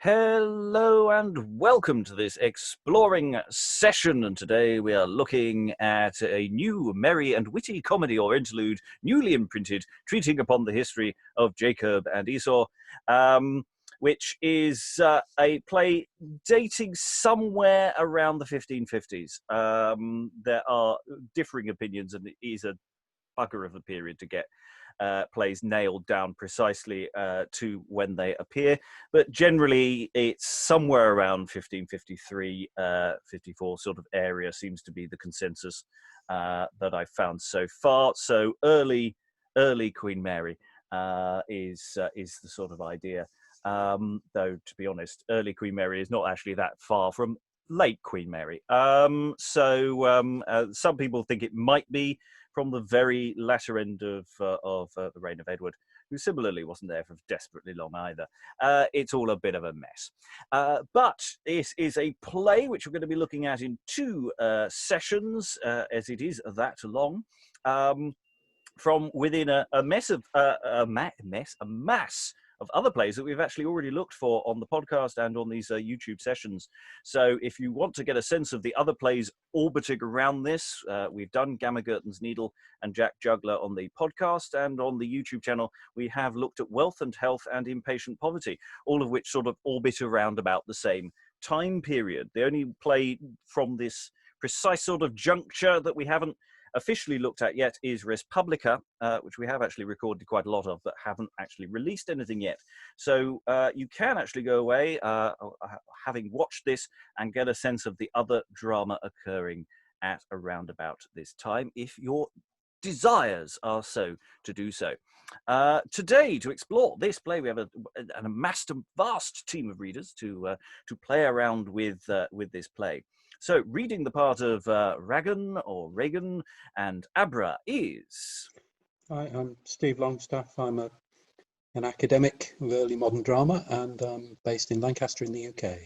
Hello and welcome to this exploring session, and today we are looking at a new merry and witty comedy or interlude, newly imprinted, treating upon the history of Jacob and Esau, which is a play dating somewhere around the 1550s. There are differing opinions, and it is a bugger of a period to get plays nailed down precisely to when they appear, but generally it's somewhere around 1553, 54 sort of area seems to be the consensus that I've found so far. So early Queen Mary is the sort of idea. Though, to be honest, early Queen Mary is not actually that far from late Queen Mary. Some people think it might be from the very latter end of the reign of Edward, who similarly wasn't there for desperately long either. It's all a bit of a mess. But it is a play which we're going to be looking at in two sessions, as it is that long, from within a mass of other plays that we've actually already looked for on the podcast and on these YouTube sessions. So if you want to get a sense of the other plays orbiting around this, we've done Gamma Gurton's Needle and Jack Juggler on the podcast, and on the YouTube channel we have looked at Wealth and Health and Impatient Poverty, all of which sort of orbit around about the same time period. The only play from this precise sort of juncture that we haven't officially looked at yet is Res Publica, which we have actually recorded quite a lot of, but haven't actually released anything yet. So you can actually go away, having watched this, and get a sense of the other drama occurring at around about this time, if your desires are so to do so. Today, to explore this play, we have an amassed a vast team of readers to play around with this play. So, reading the part of Ragan or Ragan and Abra is... Hi, I'm Steve Longstaffe. I'm an academic of early modern drama, and I'm based in Lancaster in the UK.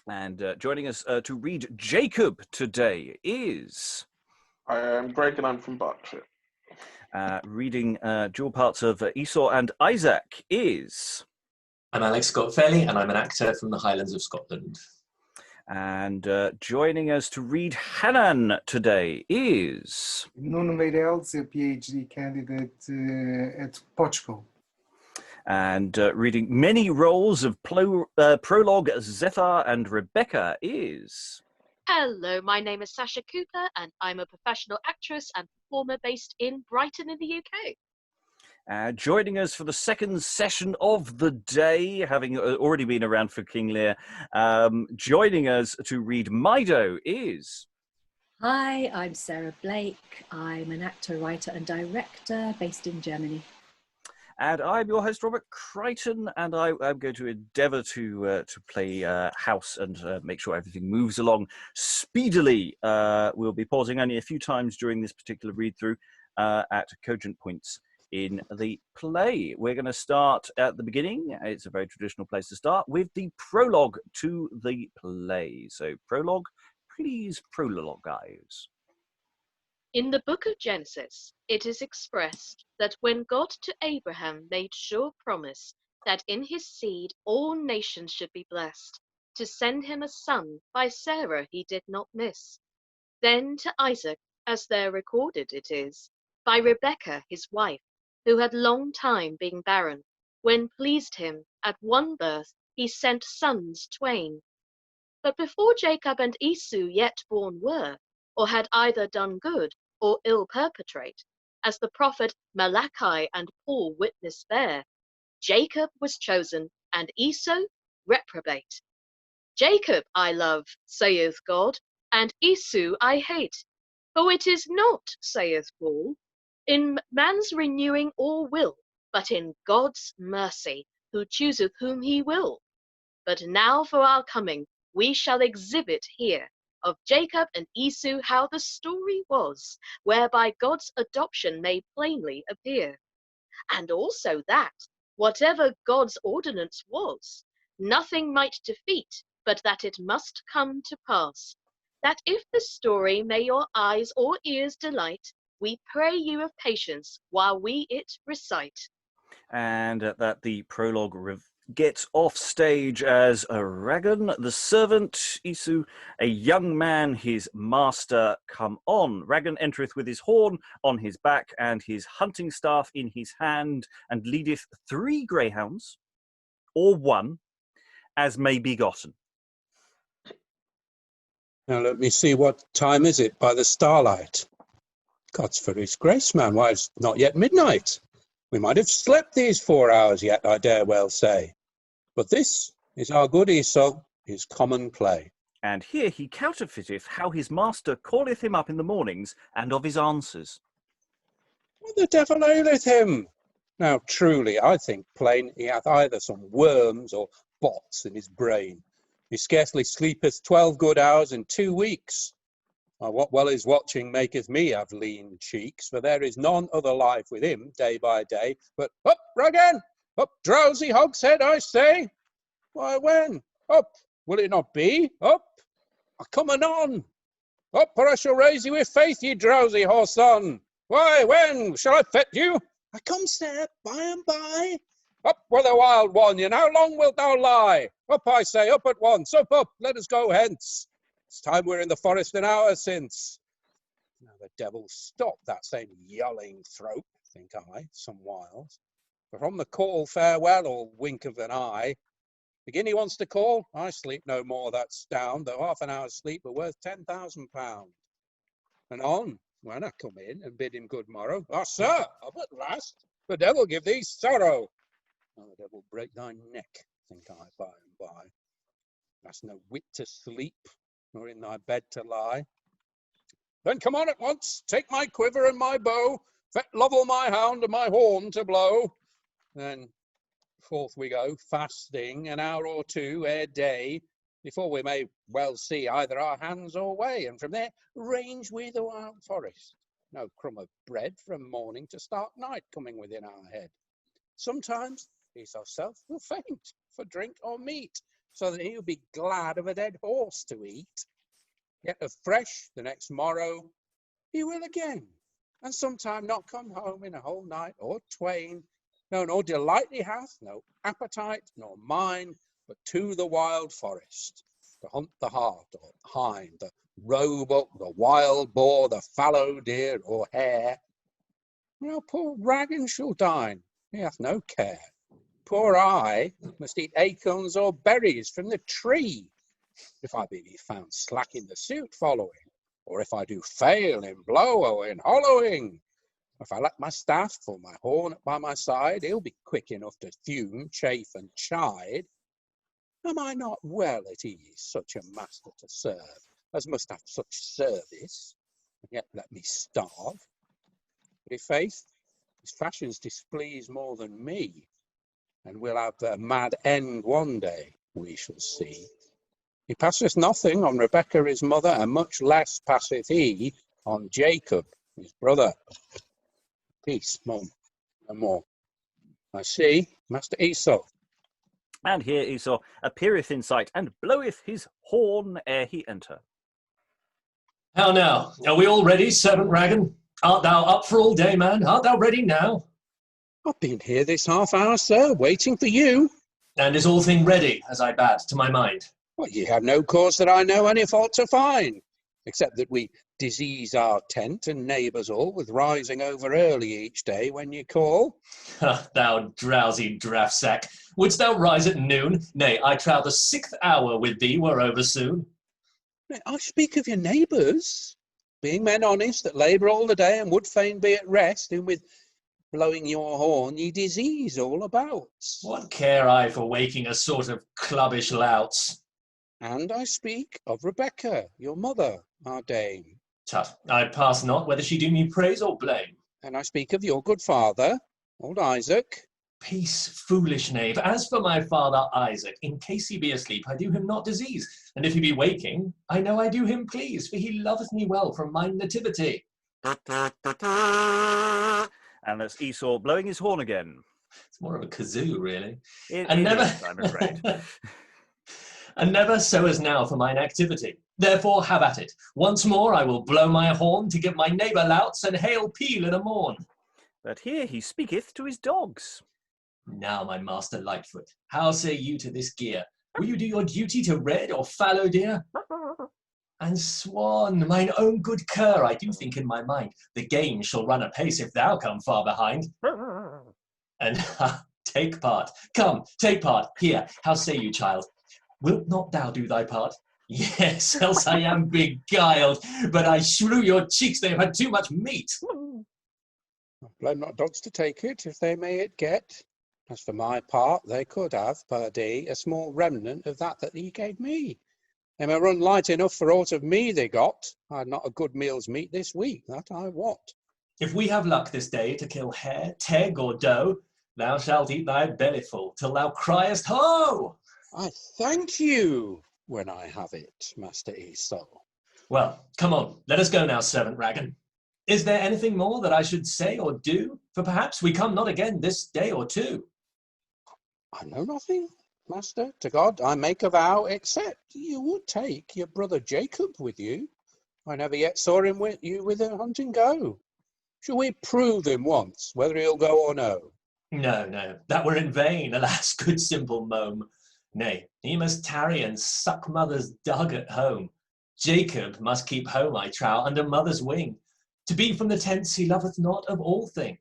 And joining us to read Jacob today is... I am Greg and I'm from Berkshire. Reading dual parts of Esau and Isaac is... I'm Alex Scott Fairley, and I'm an actor from the Highlands of Scotland. And joining us to read Hanan today is... Nuno, Meireles, a PhD candidate at Portugal. And reading many roles of Prologue, Zethar and Rebecca is... Hello, my name is Sascha Cooper, and I'm a professional actress and performer based in Brighton in the UK. Joining us for the second session of the day, having already been around for King Lear, joining us to read Mido is... Hi, I'm Sarah Blake. I'm an actor, writer and director based in Germany. And I'm your host, Robert Crighton, and I'm going to endeavour to play house and make sure everything moves along speedily. We'll be pausing only a few times during this particular read-through at cogent points in the play. We're going to start at the beginning. It's a very traditional place to start with the prologue to the play. So prologue, please prologize. In the book of Genesis, it is expressed that when God to Abraham made sure promise that in his seed all nations should be blessed, to send him a son by Sarah he did not miss. Then to Isaac, as there recorded it is, by Rebekah his wife, who had long time been barren, when pleased him at one birth he sent sons twain. But before Jacob and Esau yet born were, or had either done good or ill perpetrate, as the prophet Malachi and Paul witness bear, Jacob was chosen and Esau reprobate. Jacob I love, saith God, and Esau I hate. For it is not, saith Paul, in man's renewing or will, but in God's mercy, who chooseth whom he will. But now for our coming, we shall exhibit here of Jacob and Esau how the story was, whereby God's adoption may plainly appear. And also that, whatever God's ordinance was, nothing might defeat, but that it must come to pass. That if the story may your eyes or ears delight, we pray you of patience while we it recite. And that the prologue get off stage as Ragan, the servant, Esau, a young man, his master, come on. Ragan entereth with his horn on his back and his hunting staff in his hand, and leadeth 3 greyhounds, or 1, as may be gotten. Now let me see, what time is it by the starlight? God's for his grace, man, why it's not yet midnight. We might have slept these 4 hours yet, I dare well say. But this is our good Esau, his common play. And here he counterfeiteth how his master calleth him up in the mornings, and of his answers. What the devil aileth him? Now truly, I think plain he hath either some worms or bots in his brain. He scarcely sleepeth 12 good hours in 2 weeks. What well his watching maketh me have lean cheeks, for there is none other life with him day by day, but up, Ragan! Up, drowsy hogshead, I say! Why, when? Up, will it not be? Up! Come anon! Up, or I shall raise you with faith, ye drowsy horse-son! Why, when? Shall I fet you? I come, sir, by and by. Up with a wild one, and how long wilt thou lie? Up, I say, up at once, up, let us go hence. It's time we're in the forest an hour since. Now the devil stop that same yelling throat, think I, some whiles. For from the call farewell or wink of an eye, begin he wants to call, I sleep no more, that's down, though half an hour's sleep were worth £10,000. And on, when I come in and bid him good morrow, ah, sir, up at last, the devil give thee sorrow. Oh, the devil break thy neck, think I, by and by. That's no wit to sleep, nor in thy bed to lie. Then come on at once, take my quiver and my bow, fet Lovell my hound and my horn to blow. Then forth we go, fasting an hour or 2 ere day, before we may well see either our hands or way, and from there range we the wild forest. No crumb of bread from morning to stark night coming within our head. Sometimes Esau self will faint for drink or meat, so that he'll be glad of a dead horse to eat. Yet of fresh the next morrow he will again, and sometime not come home in a whole night or twain. No, nor delight he hath, no appetite nor mind, but to the wild forest, to hunt the hart or hind, the roebuck, the wild boar, the fallow deer or hare. Now poor Ragan shall dine, he hath no care. Poor I must eat acorns or berries from the tree, if I be found slack in the suit following, or if I do fail in blow or in hollowing. If I let my staff or my horn by my side, he'll be quick enough to fume, chafe, and chide. Am I not well at ease, such a master to serve, as must have such service, and yet let me starve? But i' faith, his fashions displease more than me, and we'll have a mad end one day, we shall see. He passeth nothing on Rebecca his mother, and much less passeth he on Jacob his brother. Peace, Mum, no more. I see, Master Esau. And here Esau appeareth in sight, and bloweth his horn ere he enter. How now? Are we all ready, servant Ragan? Art thou up for all day, man? Art thou ready now? I've been here this half hour, sir, waiting for you. And is all thing ready, as I bade, to my mind? Well, ye have no cause that I know any fault to find, except that we disease our tent and neighbours all with rising over early each day when you call. Thou drowsy draft sack, wouldst thou rise at noon? Nay, I trow the 6th hour with thee were over soon. I speak of your neighbours, being men honest that labour all the day and would fain be at rest, whom with blowing your horn ye disease all about. What care I for waking a sort of clubbish louts? And I speak of Rebecca, your mother, our dame. Tut, I pass not whether she do me praise or blame. And I speak of your good father, old Isaac. Peace, foolish knave. As for my father Isaac, in case he be asleep, I do him not disease. And if he be waking, I know I do him please, for he loveth me well from my nativity. And that's Esau blowing his horn again. It's more of a kazoo, really. It never, is, I'm afraid. And never so as now for mine activity. Therefore have at it. Once more I will blow my horn to give my neighbour louts and hail peal in a morn. But here he speaketh to his dogs. Now, my master Lightfoot, how say you to this gear? Will you do your duty to red or fallow deer? And Swan, mine own good cur, I do think in my mind, the game shall run apace if thou come far behind. And take part. Come, take part. Here, how say you, child? Wilt not thou do thy part? Yes, else I am beguiled, but I shrew your cheeks, they have had too much meat. Blame not dogs to take it, if they may it get. As for my part, they could have, pardie, a small remnant of that he gave me. They may run light enough for aught of me they got. I'd not a good meal's meat this week, that I wot. If we have luck this day to kill hare, teg, or doe, thou shalt eat thy bellyful till thou criest, ho! I thank you when I have it, Master Esau. Well, come on, let us go now, servant Ragan. Is there anything more that I should say or do? For perhaps we come not again this day or two. I know nothing, Master. To God I make a vow, except you would take your brother Jacob with you. I never yet saw him with you with a hunting go. Shall we prove him once, whether he'll go or no? No, no, that were in vain, alas, good simple mome. Nay, he must tarry and suck mother's dug at home. Jacob must keep home, I trow, under mother's wing. To be from the tents he loveth not of all thing.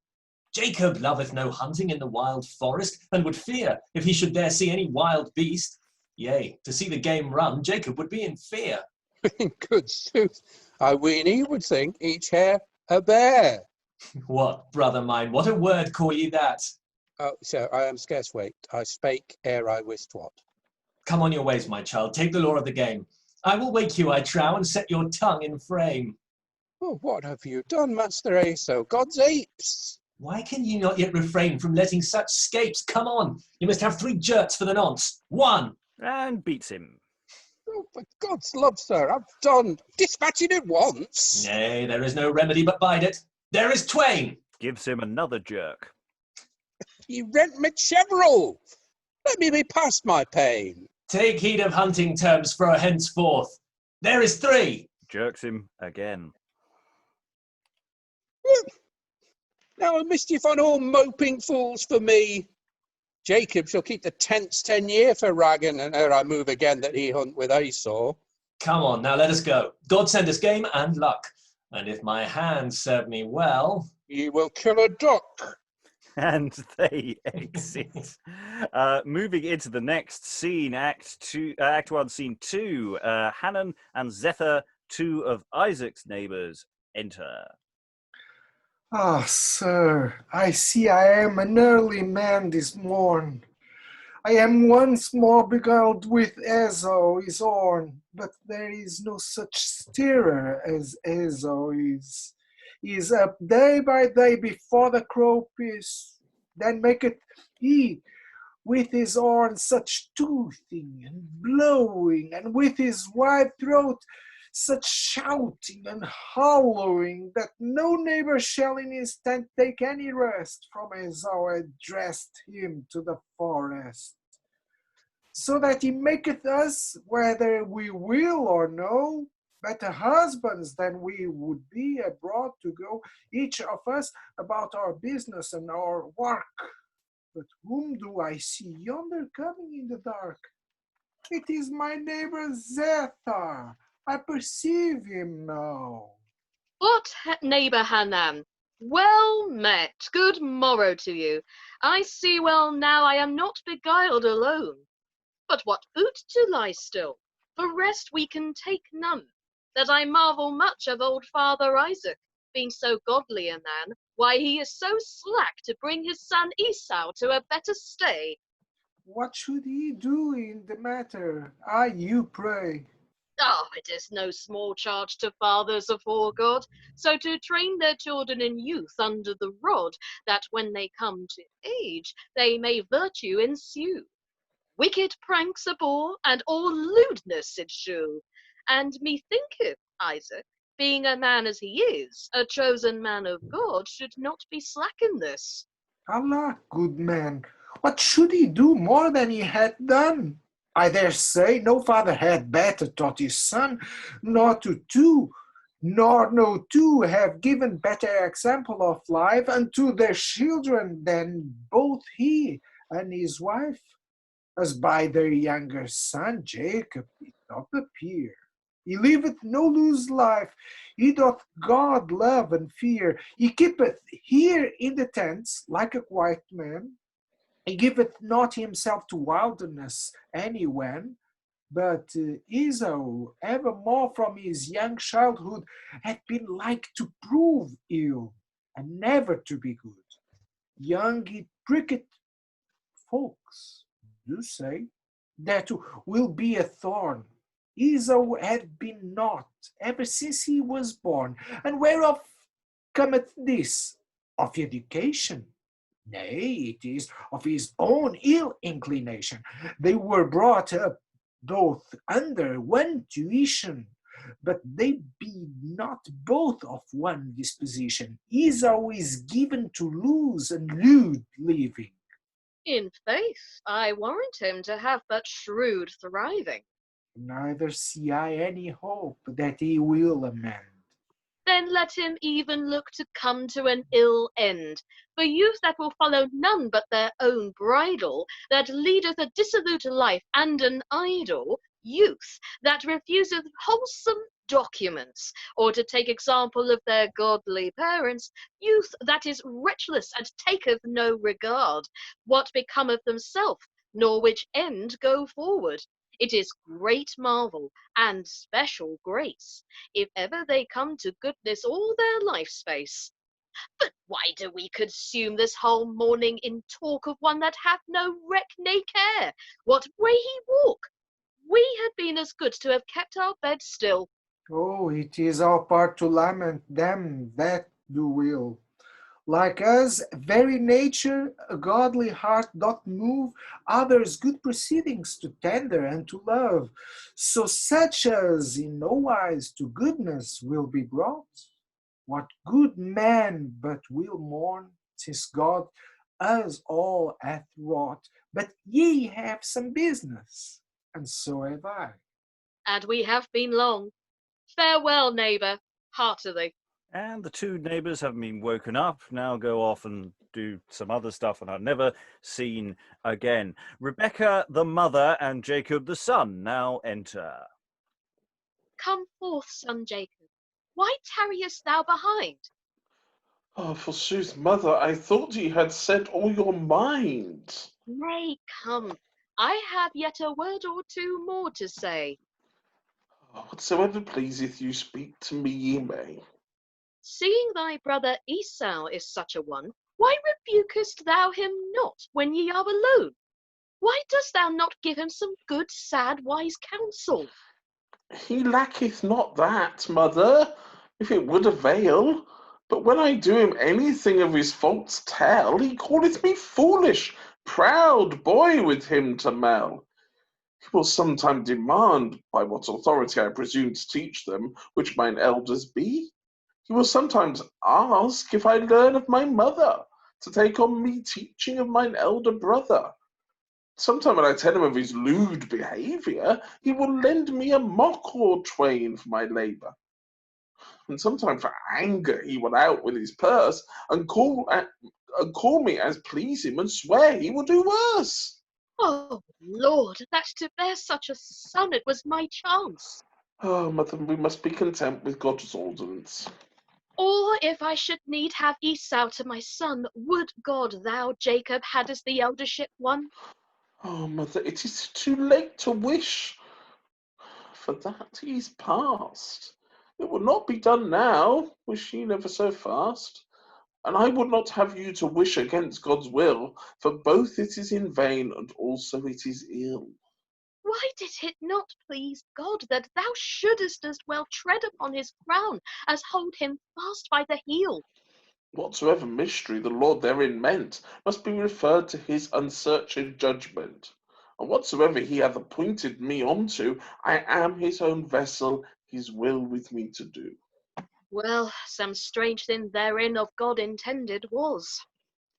Jacob loveth no hunting in the wild forest, and would fear if he should there see any wild beast. Yea, to see the game run, Jacob would be in fear. In good sooth, I ween he would think each hare a bear. What, brother mine, what a word call ye that? Oh, sir, I am scarce waked. I spake ere I wist what. Come on your ways, my child, take the law of the game. I will wake you, I trow, and set your tongue in frame. Oh, what have you done, Master Esau? God's apes! Why can ye not yet refrain from letting such scapes? Come on, you must have 3 jerks for the nonce. 1. And beats him. Oh, for God's love, sir, I've done. Dispatch it at once. Nay, there is no remedy but bide it. There is twain. Gives him another jerk. You rent me cheverel. Let me be past my pain. Take heed of hunting terms for henceforth. There is 3. Jerks him again. Now a mischief on all moping fools for me. Jacob shall keep the tents 10 year for Ragan, and ere I move again that he hunt with Esau. Come on, now let us go. God send us game and luck. And if my hands serve me well... Ye will kill a duck. And they exit. Moving into the next scene, Act 1, Scene 2. Hanan and Zethar, 2 of Isaac's neighbours, enter. Ah, sir, I see I am an early man this morn. I am once more beguiled with Esau his horn, but there is no such steerer as Esau is. He is up day by day before the crow piece, then maketh he with his horn such toothing and blowing, and with his wide throat such shouting and hollowing, that no neighbor shall in his tent take any rest from Esau addressed him to the forest. So that he maketh us, whether we will or no, better husbands than we would be abroad to go, each of us about our business and our work. But whom do I see yonder coming in the dark? It is my neighbor Zethar. I perceive him now. What, neighbour Hanan? Well met. Good morrow to you. I see well now I am not beguiled alone. But what boot to lie still? For rest we can take none. That I marvel much of old Father Isaac, being so godly a man, why he is so slack to bring his son Esau to a better stay. What should he do in the matter? I you pray. It is no small charge to fathers afore God, so to train their children in youth under the rod, that when they come to age, they may virtue ensue. Wicked pranks abhor, and all lewdness ensue. And methinketh, Isaac, being a man as he is, a chosen man of God, should not be slack in this. Allah, good man, what should he do more than he had done? I dare say no father had better taught his son, nor no two have given better example of life unto their children than both he and his wife, as by their younger son Jacob it doth appear. He liveth no loose life, he doth God love and fear. He keepeth here in the tents like a quiet man. He giveth not himself to wilderness anywhen, but Esau, evermore from his young childhood, had been like to prove ill, and never to be good. Young it pricketh folks, do say, that will be a thorn. Esau had been not ever since he was born. And whereof cometh this? Of education? Nay, it is of his own ill inclination. They were brought up both under one tuition, but they be not both of one disposition. Esau is given to loose and lewd living. In faith, I warrant him to have but shrewd thriving. Neither see I any hope that he will amend. Then let him even look to come to an ill end. For youth that will follow none but their own bridle, that leadeth a dissolute life and an idle, youth that refuseth wholesome documents, or to take example of their godly parents, youth that is wretchless and taketh no regard, what becometh themself, nor which end go forward. It is great marvel and special grace, if ever they come to goodness all their life space. But why do we consume this whole morning in talk of one that hath no reck ne care what way he walk? We had been as good to have kept our bed still. Oh, it is our part to lament them that do will. Like us, very nature, a godly heart doth move others' good proceedings to tender and to love, so such as in no wise to goodness will be brought. What good man but will mourn, since God us all hath wrought? But ye have some business, and so have I. And we have been long. Farewell, neighbour, heartily. And the two neighbours, having been woken up, now go off and do some other stuff and are never seen again. Rebecca, the mother, and Jacob, the son, now enter. Come forth, son Jacob. Why tarriest thou behind? Oh, forsooth, mother, I thought ye had said all your mind. Nay, come. I have yet a word or two more to say. Whatsoever pleaseth you, speak to me ye may. Seeing thy brother Esau is such a one, why rebukest thou him not when ye are alone? Why dost thou not give him some good, sad, wise counsel? He lacketh not that, mother, if it would avail. But when I do him anything of his faults tell, he calleth me foolish, proud boy with him to mell. He will sometime demand, by what authority I presume to teach them, which mine elders be. He will sometimes ask if I learn of my mother, to take on me teaching of mine elder brother. Sometime when I tell him of his lewd behaviour, he will lend me a mock or twain for my labour. And sometime for anger he will out with his purse, and call me as please him, and swear he will do worse. Oh, Lord, that to bear such a son it was my chance. Oh, mother, we must be content with God's ordinance. Or if I should need have Esau to my son, would God thou, Jacob, hadst the eldership won? Oh, mother, it is too late to wish, for that is past. It will not be done now, wish ye never so fast. And I would not have you to wish against God's will, for both it is in vain, and also it is ill. Why did it not please God that thou shouldest as well tread upon his crown as hold him fast by the heel? Whatsoever mystery the Lord therein meant must be referred to his unsearched judgment. And whatsoever he hath appointed me unto, I am his own vessel, his will with me to do. Well, some strange thing therein of God intended was.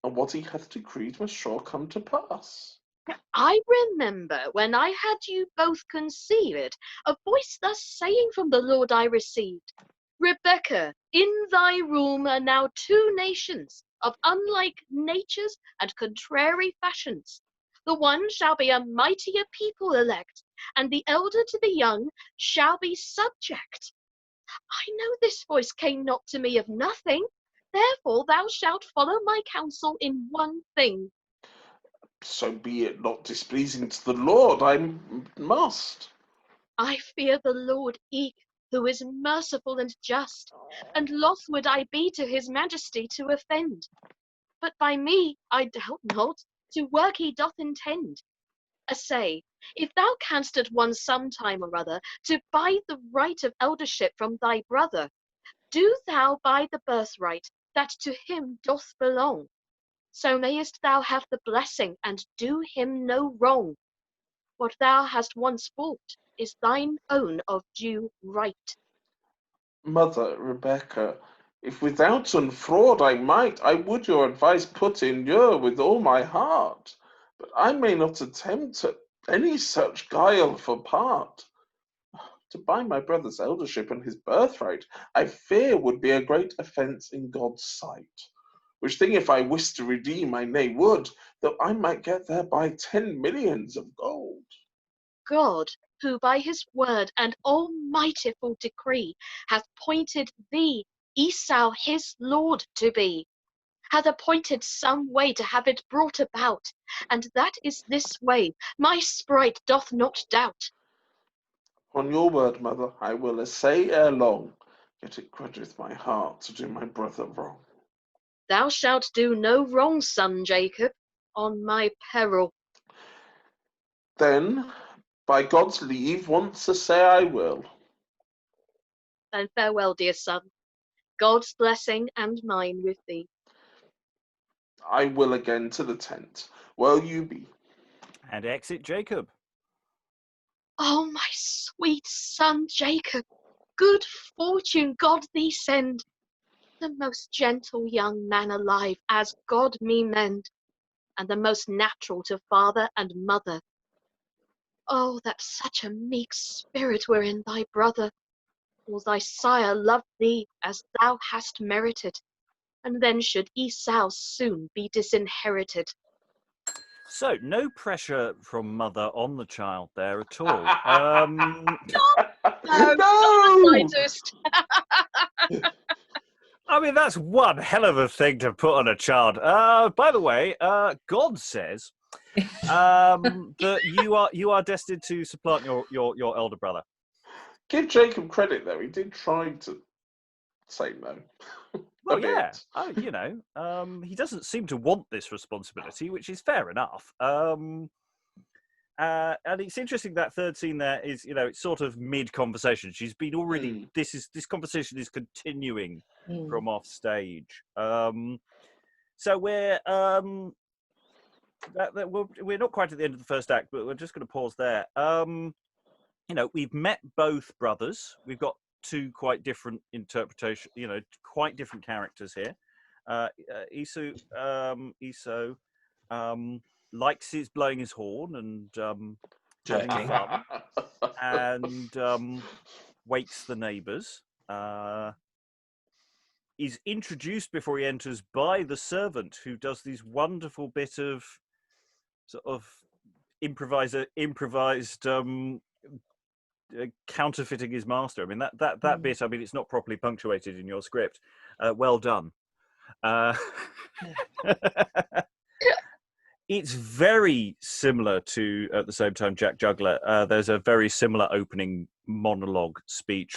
And what he hath decreed must sure come to pass. I remember when I had you both conceived, a voice thus saying from the Lord I received, Rebecca, in thy room are now two nations, of unlike natures and contrary fashions. The one shall be a mightier people elect, and the elder to the young shall be subject. I know this voice came not to me of nothing. Therefore thou shalt follow my counsel in one thing. So be it not displeasing to the Lord, I must. I fear the Lord eke, who is merciful and just, and loth would I be to his majesty to offend. But by me, I doubt not, to work he doth intend. Assay, if thou canst at one some time or other, to buy the right of eldership from thy brother, do thou buy the birthright that to him doth belong. So mayest thou have the blessing and do him no wrong. What thou hast once bought is thine own of due right. Mother Rebecca, if without fraud I might, I would your advice put in ear with all my heart. But I may not attempt at any such guile for part. To buy my brother's eldership and his birthright, I fear would be a great offence in God's sight. Which thing if I wist to redeem, I nay would, though I might get thereby 10 millions of gold. God, who by his word and almightiful decree hath appointed thee, Esau, his lord to be, hath appointed some way to have it brought about, and that is this way, my sprite doth not doubt. On your word, mother, I will essay ere long, yet it grudgeth my heart to do my brother wrong. Thou shalt do no wrong, son Jacob, on my peril. Then, by God's leave, once essay I will. Then farewell, dear son. God's blessing and mine with thee. I will again to the tent. Well you be. And exit Jacob. Oh, my sweet son Jacob, good fortune God thee send, the most gentle young man alive, as God me mend, and the most natural to father and mother. Oh, that such a meek spirit were in thy brother, or thy sire loved thee as thou hast merited, and then should Esau soon be disinherited. So, no pressure from mother on the child there at all. No! Slightest. I mean, that's one hell of a thing to put on a child. By the way, God says that you are destined to supplant your elder brother. Give Jacob credit though, he did try to say no. Well, bit. yeah, he doesn't seem to want this responsibility, which is fair enough. And it's interesting that third scene there is, it's sort of mid-conversation. She's been already. This conversation is continuing from off stage. So we're not quite at the end of the first act, but we're just going to pause there. We've met both brothers. We've got two quite different interpretations. Quite different characters here. Esau likes his blowing his horn and having fun, and wakes the neighbours. Is introduced before he enters by the servant, who does this wonderful bit of sort of improvised counterfeiting his master. I mean, that bit. I mean, it's not properly punctuated in your script. Well done. It's very similar to, at the same time, Jack Juggler. There's a very similar opening monologue speech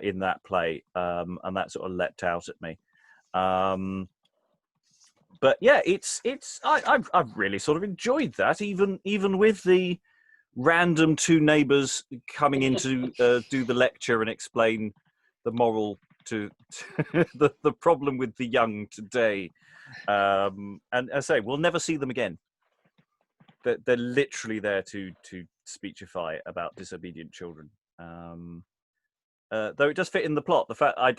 in that play, and that sort of leapt out at me. But yeah, I've really sort of enjoyed that, even with the random two neighbours coming in to do the lecture and explain the moral to the problem with the young today. And as I say, we'll never see them again. They're literally there to speechify about disobedient children. Though it does fit in the plot,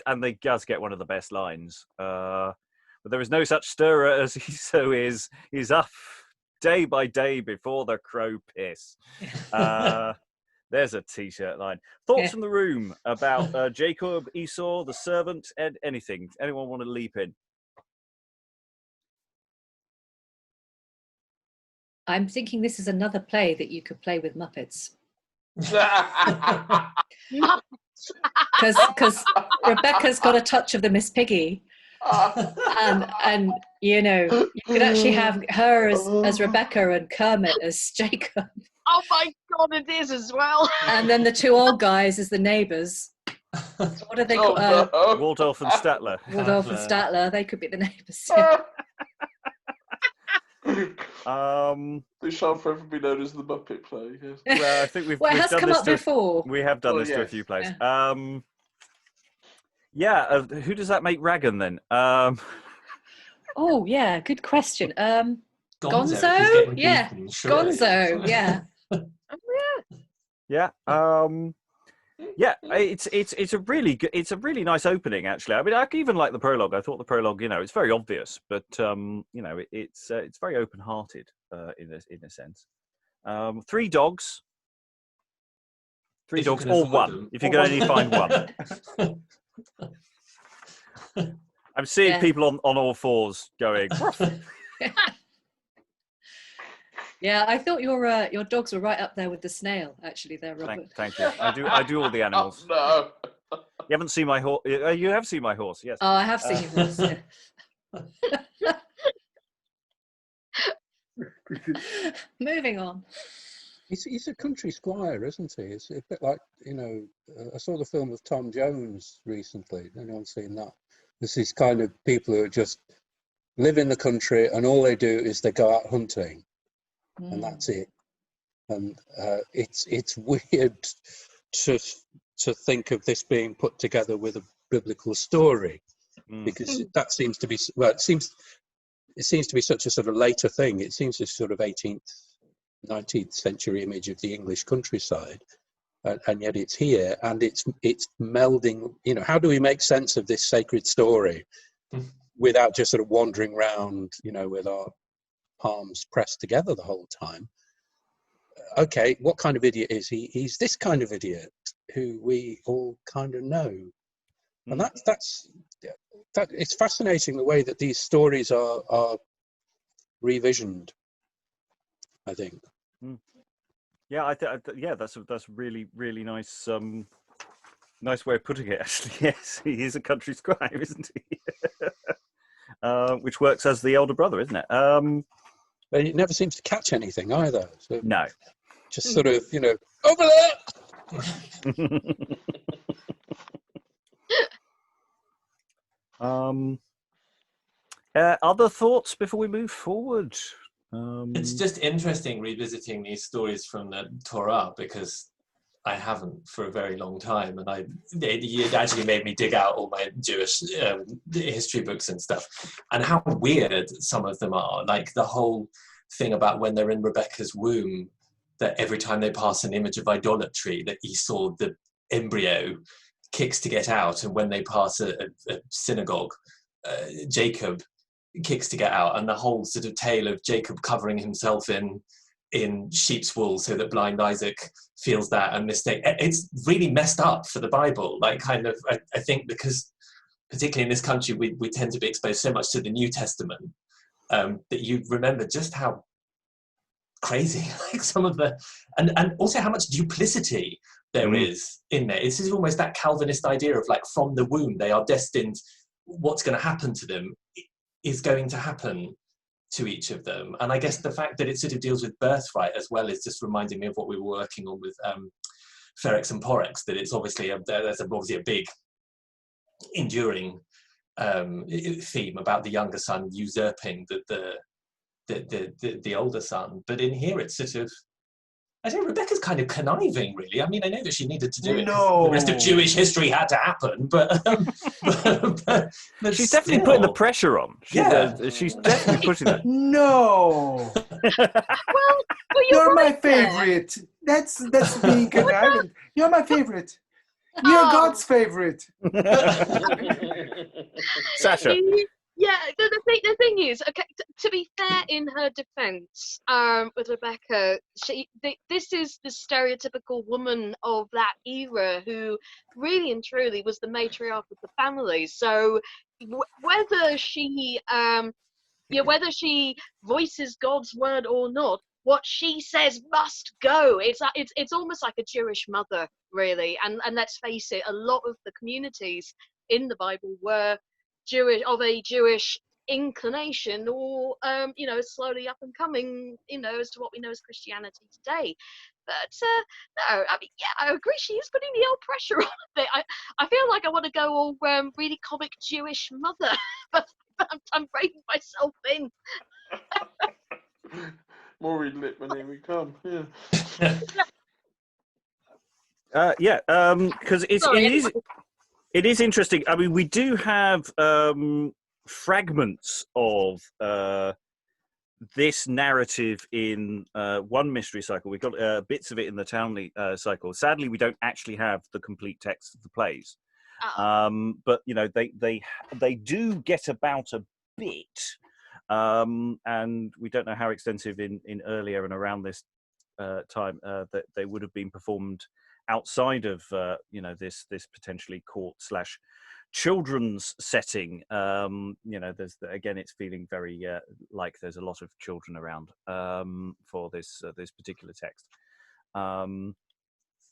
and they does get one of the best lines. But there is no such stirrer as Esau is. He's up day by day before the crow piss. There's a t-shirt line. Thoughts from the room about Jacob, Esau, the servant, and anything? Anyone want to leap in? I'm thinking this is another play that you could play with Muppets. Because Rebecca's got a touch of the Miss Piggy. And you know, you could actually have her as Rebecca and Kermit as Jacob. Oh my God, it is as well. And then the two old guys as the neighbours. What are they called? Waldorf and Statler. Waldorf and Statler. They could be the neighbours. They shall forever be known as the Muppet play. Yes. Well, I think we've Well, it has done come this up before. We have done this to a yes. few plays. Yeah. Who does that make Ragan then? Oh yeah, good question. Gonzo? Gonzo? He's Yeah. beaten, sure. Gonzo, yeah. Yeah. Yeah, it's a really good, it's a really nice opening actually. I mean, I even like the prologue. I thought the prologue, you know, it's very obvious, but you know, it's very open-hearted in a sense. 3 dogs. 3 If you dogs can or afford 1. them. If you can only find 1. I'm seeing people on all fours going. Yeah, I thought your dogs were right up there with the snail. Actually, there, Robert. Thank you. I do all the animals. Oh, no. You haven't seen my horse. You have seen my horse, yes. Oh, I have seen yours. Yeah. Moving on. He's a country squire, isn't he? It's a bit like, you know, I saw the film of Tom Jones recently. Anyone seen that? This is kind of people who just live in the country and all they do is they go out hunting. And that's it. And it's weird to think of this being put together with a biblical story, because that seems to be, well, it seems to be such a sort of later thing. It seems a sort of 18th, 19th century image of the English countryside, and yet it's here and it's melding. You know, how do we make sense of this sacred story without just sort of wandering around, you know, with our palms pressed together the whole time? Okay, what kind of idiot is he? He's this kind of idiot who we all kind of know. And that's it's fascinating the way that these stories are revisioned, I think. Yeah, yeah, that's really, really nice nice way of putting it, actually. Yes, he is a country scribe, isn't he? Which works as the elder brother, isn't it? But it never seems to catch anything either. So no. Just sort of, you know, over there! Other thoughts before we move forward? It's just interesting revisiting these stories from the Torah, because I haven't for a very long time, and it actually made me dig out all my Jewish history books and stuff, and how weird some of them are. Like the whole thing about when they're in Rebecca's womb, that every time they pass an image of idolatry, that Esau, the embryo, kicks to get out, and when they pass a synagogue, Jacob kicks to get out, and the whole sort of tale of Jacob covering himself in sheep's wool so that blind Isaac feels that and mistake. It's really messed up for the Bible. Like, kind of, I think because particularly in this country, we tend to be exposed so much to the New Testament that you remember just how crazy, like some of the, and also how much duplicity there is in there. This is almost that Calvinist idea of like from the womb they are destined, what's going to happen to them is going to happen to each of them. And I guess the fact that it sort of deals with birthright as well is just reminding me of what we were working on with Ferex and Porrex, that it's obviously there's obviously a big enduring theme about the younger son usurping the older son. But in here it's sort of, I don't know, Rebecca's kind of conniving, really. I mean, I know that she needed to do it. The rest of Jewish history had to happen, but she's definitely putting the pressure on. She's definitely pushing that. No. well, you're my favorite. That's being conniving. You're my favorite. You're God's favorite. Sascha. Yeah, the thing is, okay, to be fair, in her defence, with Rebecca, this is the stereotypical woman of that era who really and truly was the matriarch of the family. So whether she voices God's word or not, what she says must go. It's almost like a Jewish mother, really. And let's face it, a lot of the communities in the Bible were Jewish, of a Jewish inclination, or slowly up and coming, as to what we know as Christianity today. But no, I mean, yeah, I agree. She is putting the old pressure on a bit. I feel like I want to go all really comic Jewish mother, but I'm reining myself in. Maureen Lipman, here we come. Yeah. Because it is interesting. I mean, we do have fragments of this narrative in one mystery cycle. We've got bits of it in the Townley cycle. Sadly, we don't actually have the complete text of the plays. But they do get about a bit, and we don't know how extensive in earlier and around this time that they would have been performed outside of this potentially court / children's setting. There's again, it's feeling very like there's a lot of children around for this particular text.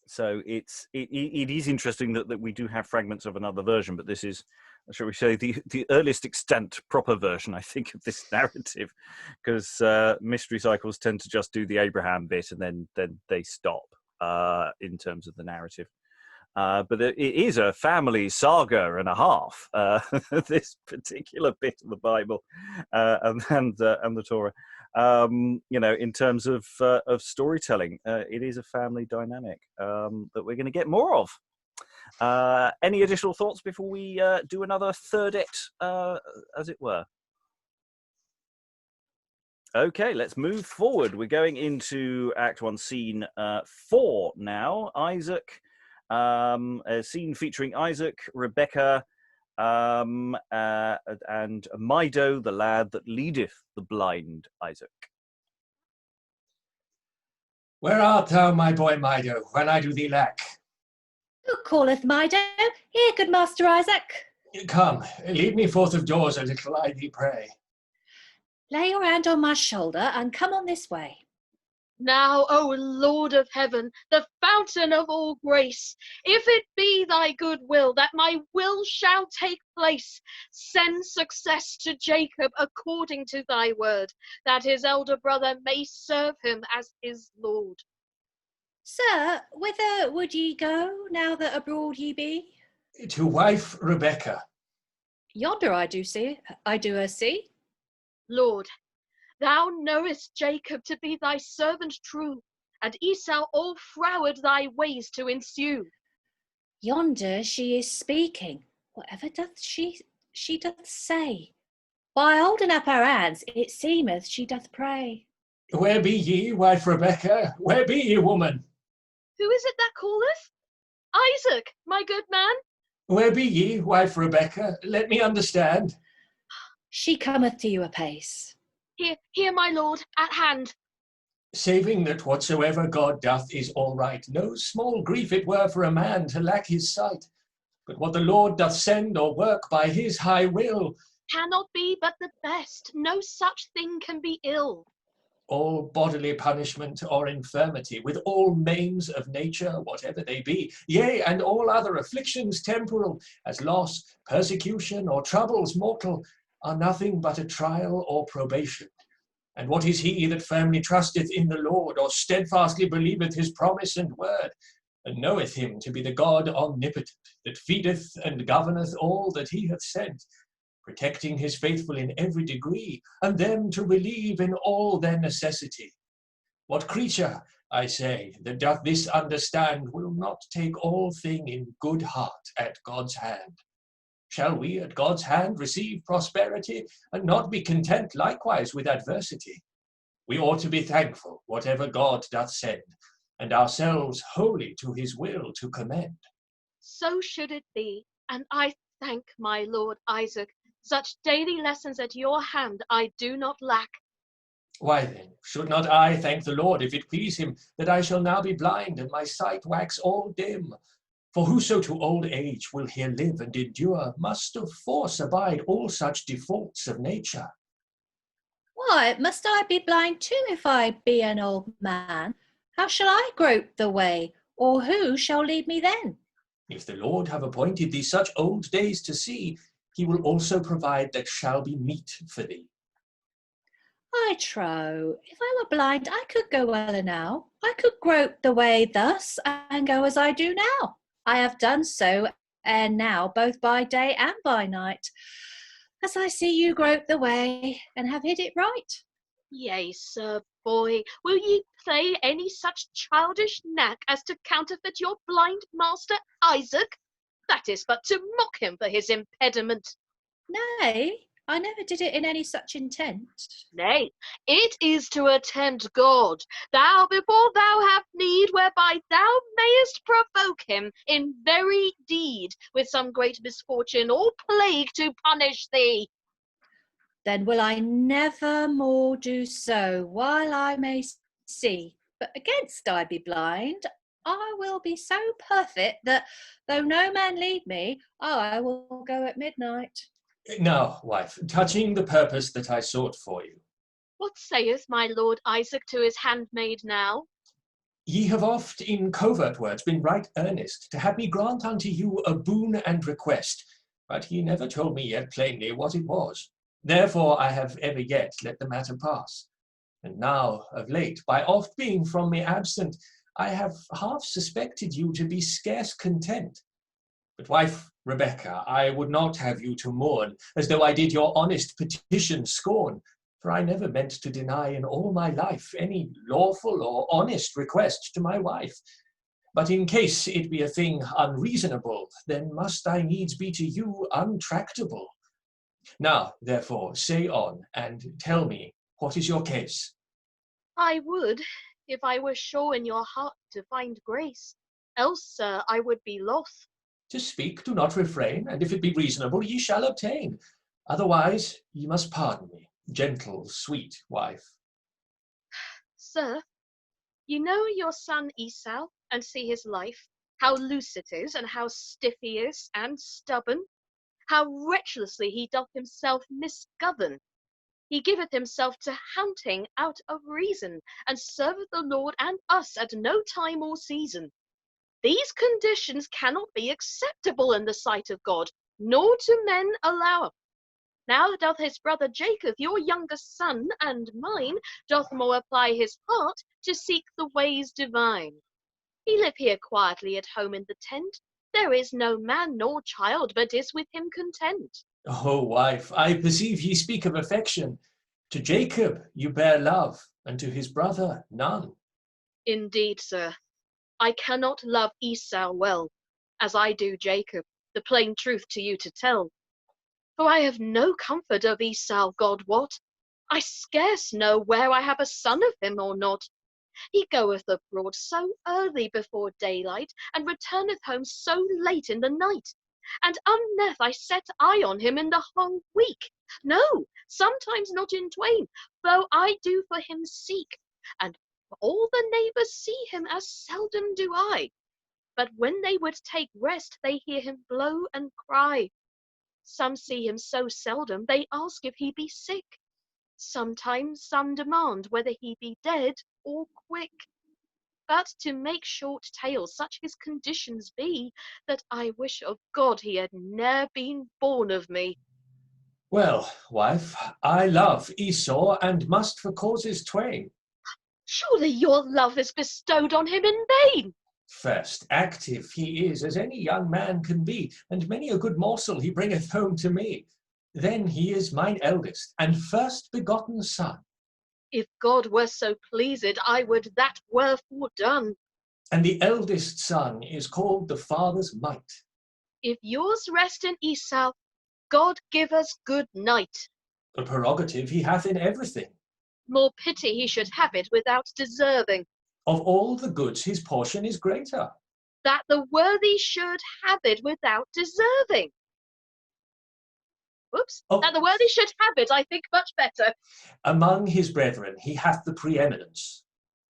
So it is interesting that we do have fragments of another version, but this is, shall we say, the earliest extant proper version, I think, of this narrative, because mystery cycles tend to just do the Abraham bit and then they stop in terms of the narrative. But it is a family saga and a half, this particular bit of the Bible and the Torah. In terms of storytelling, it is a family dynamic that we're going to get more of. Any additional thoughts before we do another third act, as it were? Okay, let's move forward. We're going into Act 1, Scene 4 now. Isaac, a scene featuring Isaac, Rebecca, and Mido, the lad that leadeth the blind Isaac. Where art thou, my boy Mido, when I do thee lack? Who calleth Mido? Here, good Master Isaac. Come, lead me forth of doors a little, I thee pray. Lay your hand on my shoulder and come on this way. Now, O Lord of heaven, the fountain of all grace, if it be thy good will that my will shall take place, send success to Jacob according to thy word, that his elder brother may serve him as his Lord. Sir, whither would ye go, now that abroad ye be? To wife Rebecca. Yonder I do her see. Lord, thou knowest Jacob to be thy servant true, and Esau all froward thy ways to ensue. Yonder she is speaking. Whatever doth she doth say? By holding up her hands, it seemeth she doth pray. Where be ye, wife Rebecca? Where be ye, woman? Who is it that calleth? Isaac, my good man. Where be ye, wife Rebecca? Let me understand. She cometh to you apace. Here, my lord, at hand. Saving that whatsoever God doth is all right, no small grief it were for a man to lack his sight. But what the Lord doth send or work by his high will cannot be but the best. No such thing can be ill. All bodily punishment or infirmity, with all maims of nature, whatever they be, yea, and all other afflictions temporal, as loss, persecution, or troubles mortal, are nothing but a trial or probation. And what is he that firmly trusteth in the Lord, or steadfastly believeth his promise and word, and knoweth him to be the God omnipotent, that feedeth and governeth all that he hath sent, protecting his faithful in every degree, and them to relieve in all their necessity? What creature, I say, that doth this understand, will not take all thing in good heart at God's hand? Shall we at God's hand receive prosperity, and not be content likewise with adversity? We ought to be thankful, whatever God doth send, and ourselves wholly to his will to commend. So should it be, and I thank my Lord Isaac. Such daily lessons at your hand I do not lack. Why then, should not I thank the Lord, if it please him, that I shall now be blind, and my sight wax all dim? For whoso to old age will here live and endure, must of force abide all such defaults of nature. Why, must I be blind too if I be an old man? How shall I grope the way, or who shall lead me then? If the Lord have appointed thee such old days to see, he will also provide that shall be meet for thee. I trow, if I were blind, I could go well enow. I could grope the way thus, and go as I do now. I have done so ere now, both by day and by night, as I see you grope the way, and have hit it right. Yea, sir boy, will ye play any such childish knack as to counterfeit your blind master Isaac? That is but to mock him for his impediment. Nay, I never did it in any such intent. Nay, it is to attend God, thou before thou have need, whereby thou mayest provoke him in very deed with some great misfortune or plague to punish thee. Then will I never more do so, while I may see. But against I be blind, I will be so perfect that, though no man lead me, I will go at midnight. Now, wife, touching the purpose that I sought for you. What saith my lord Isaac to his handmaid now? Ye have oft in covert words been right earnest to have me grant unto you a boon and request, but he never told me yet plainly what it was. Therefore I have ever yet let the matter pass. And now, of late, by oft being from me absent, I have half suspected you to be scarce content. But wife Rebecca, I would not have you to mourn, as though I did your honest petition scorn, for I never meant to deny in all my life any lawful or honest request to my wife. But in case it be a thing unreasonable, then must I needs be to you untractable. Now, therefore, say on, and tell me, what is your case? I would, if I were sure in your heart to find grace. Else, sir, I would be loth. To speak, do not refrain, and if it be reasonable, ye shall obtain. Otherwise, ye must pardon me, gentle, sweet wife. Sir, you know your son Esau, and see his life, how loose it is, and how stiff he is, and stubborn, how wretchlessly he doth himself misgovern. He giveth himself to hunting out of reason, and serveth the Lord and us at no time or season. These conditions cannot be acceptable in the sight of God, nor to men allow. Now doth his brother Jacob, your youngest son, and mine, doth more apply his heart to seek the ways divine. He live here quietly at home in the tent. There is no man nor child, but is with him content. Oh, wife, I perceive ye speak of affection. To Jacob you bear love, and to his brother none. Indeed, sir, I cannot love Esau well, as I do Jacob, the plain truth to you to tell. For I have no comfort of Esau, God wot. I scarce know where I have a son of him or not. He goeth abroad so early before daylight, and returneth home so late in the night. And unneth I set eye on him in the whole week. No, sometimes not in twain, though I do for him seek. And all the neighbours see him as seldom do I. But when they would take rest, they hear him blow and cry. Some see him so seldom, they ask if he be sick. Sometimes some demand whether he be dead or quick. But to make short tale, such his conditions be, that I wish of God he had ne'er been born of me. Well, wife, I love Esau, and must for causes twain. Surely your love is bestowed on him in vain. First, active he is, as any young man can be, and many a good morsel he bringeth home to me. Then he is mine eldest, and first begotten son. If God were so pleased, I would that were fordone. And the eldest son is called the father's might. If yours rest in Esau, God give us good night. A prerogative he hath in everything. More pity he should have it without deserving. Of all the goods his portion is greater. That the worthy should have it without deserving. Whoops. Oh. That the worthy should have it, I think much better. Among his brethren he hath the preeminence.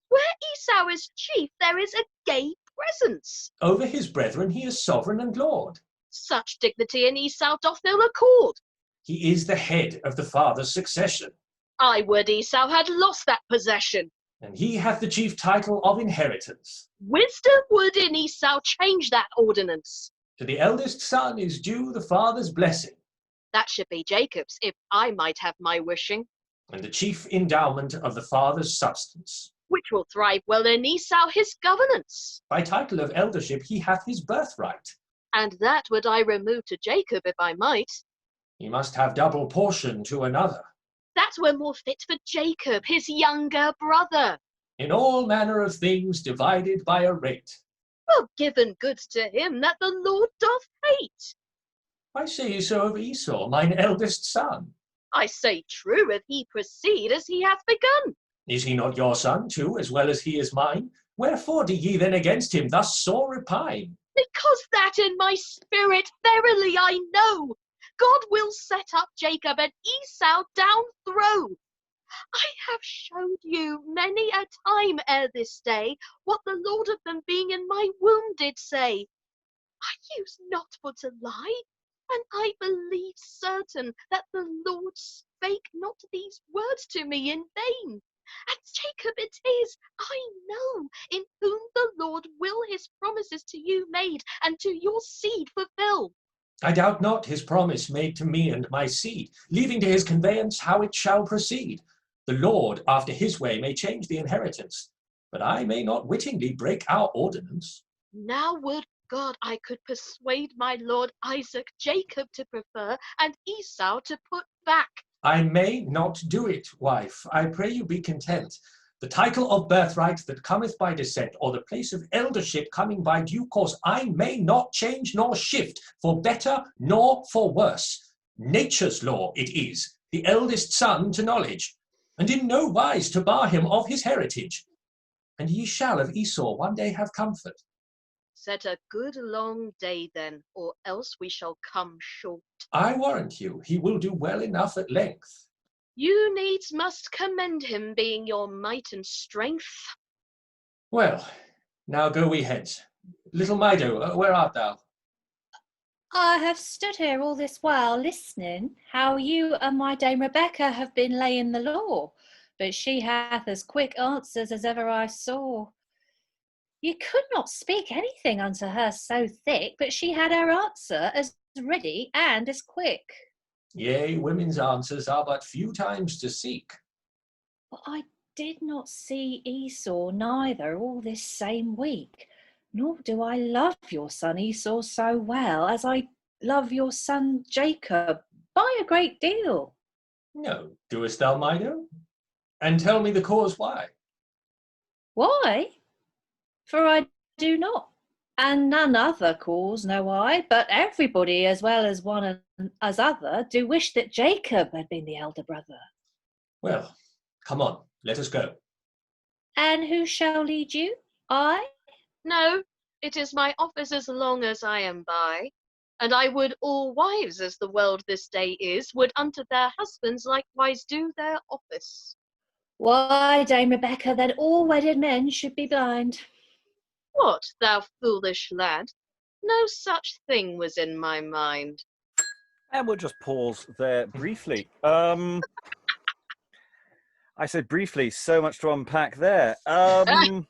Where Esau is chief, there is a gay presence. Over his brethren he is sovereign and lord. Such dignity in Esau doth ill accord. He is the head of the father's succession. I would Esau had lost that possession. And he hath the chief title of inheritance. Wisdom would in Esau change that ordinance. To the eldest son is due the father's blessing, That should be Jacob's, if I might have my wishing, and the chief endowment of the father's substance. which will thrive well in Esau his governance. By title of eldership he hath his birthright. And that would I remove to Jacob if I might. He must have double portion to another. That were more fit for Jacob, his younger brother. In all manner of things divided by a rate. Well given goods to him that the Lord doth hate. Why say you so of Esau, mine eldest son? I say true, if he proceed as he hath begun. Is he not your son too, as well as he is mine? Wherefore do ye then against him thus sore repine? Because that in my spirit verily I know, God will set up Jacob and Esau down throw. I have showed you many a time ere this day what the Lord of them being in my womb did say. I use not for to lie, and I believe certain that the Lord spake not these words to me in vain. And Jacob it is, I know, in whom the Lord will his promises to you made, and to your seed fulfill. I doubt not his promise made to me and my seed, leaving to his conveyance how it shall proceed. The Lord after his way may change the inheritance, but I may not wittingly break our ordinance. Now would God I could persuade my lord Isaac Jacob to prefer, and Esau to put back. I may not do it, wife. I pray you be content. The title of birthright that cometh by descent, or the place of eldership coming by due course, I may not change nor shift, for better nor for worse. Nature's law it is, the eldest son to knowledge, and in no wise to bar him of his heritage. And ye shall of Esau one day have comfort. Set a good long day then, or else we shall come short. I warrant you, he will do well enough at length. You needs must commend him, being your might and strength. Well, now go we hence. Little Mido, where art thou? I have stood here all this while listening how you and my dame Rebecca have been laying the law, but she hath as quick answers as ever I saw. You could not speak anything unto her so thick, but she had her answer as ready and as quick. Yea, women's answers are but few times to seek. But I did not see Esau neither all this same week, nor do I love your son Esau so well as I love your son Jacob by a great deal. No, doest thou, Mido? And tell me the cause why. Why? For I do not, and none other cause know I, but everybody as well as one as other do wish that Jacob had been the elder brother. Well, come on, let us go. And who shall lead you? I? No, it is my office as long as I am by. And I would all wives, as the world this day is, would unto their husbands likewise do their office. Why, Dame Rebecca, that all wedded men should be blind. What, thou foolish lad? No such thing was in my mind. And we'll just pause there briefly. I said briefly, so much to unpack there. I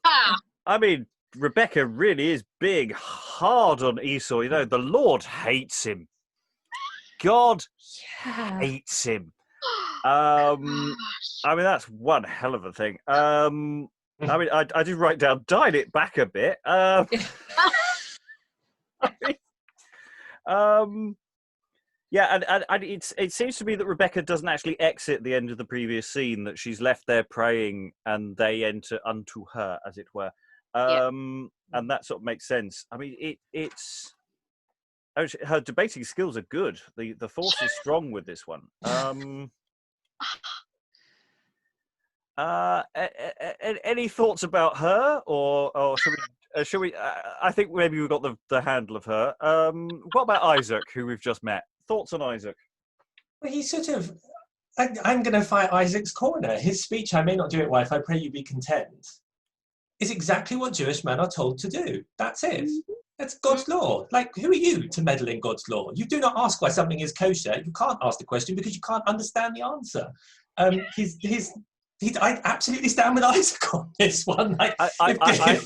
mean, Rebecca really is big, hard on Esau. You know, the Lord hates him. God hates him. I mean, that's one hell of a thing. I mean, I did write down, dial it back a bit. Yeah, and it seems to be that Rebecca doesn't actually exit the end of the previous scene, that she's left there praying and they enter unto her, as it were. And that sort of makes sense. I mean, it's her debating skills are good. The force is strong with this one. Any thoughts about her, or should we? I think maybe we've got the handle of her. What about Isaac, who we've just met? Thoughts on Isaac? Well, he's sort of. I'm going to fight Isaac's corner. His speech, "I may not do it, wife. I pray you be content," is exactly what Jewish men are told to do. That's it. That's God's law. Like, who are you to meddle in God's law? You do not ask why something is kosher. You can't ask the question because you can't understand the answer. I absolutely stand with Isaac on this one. Like, I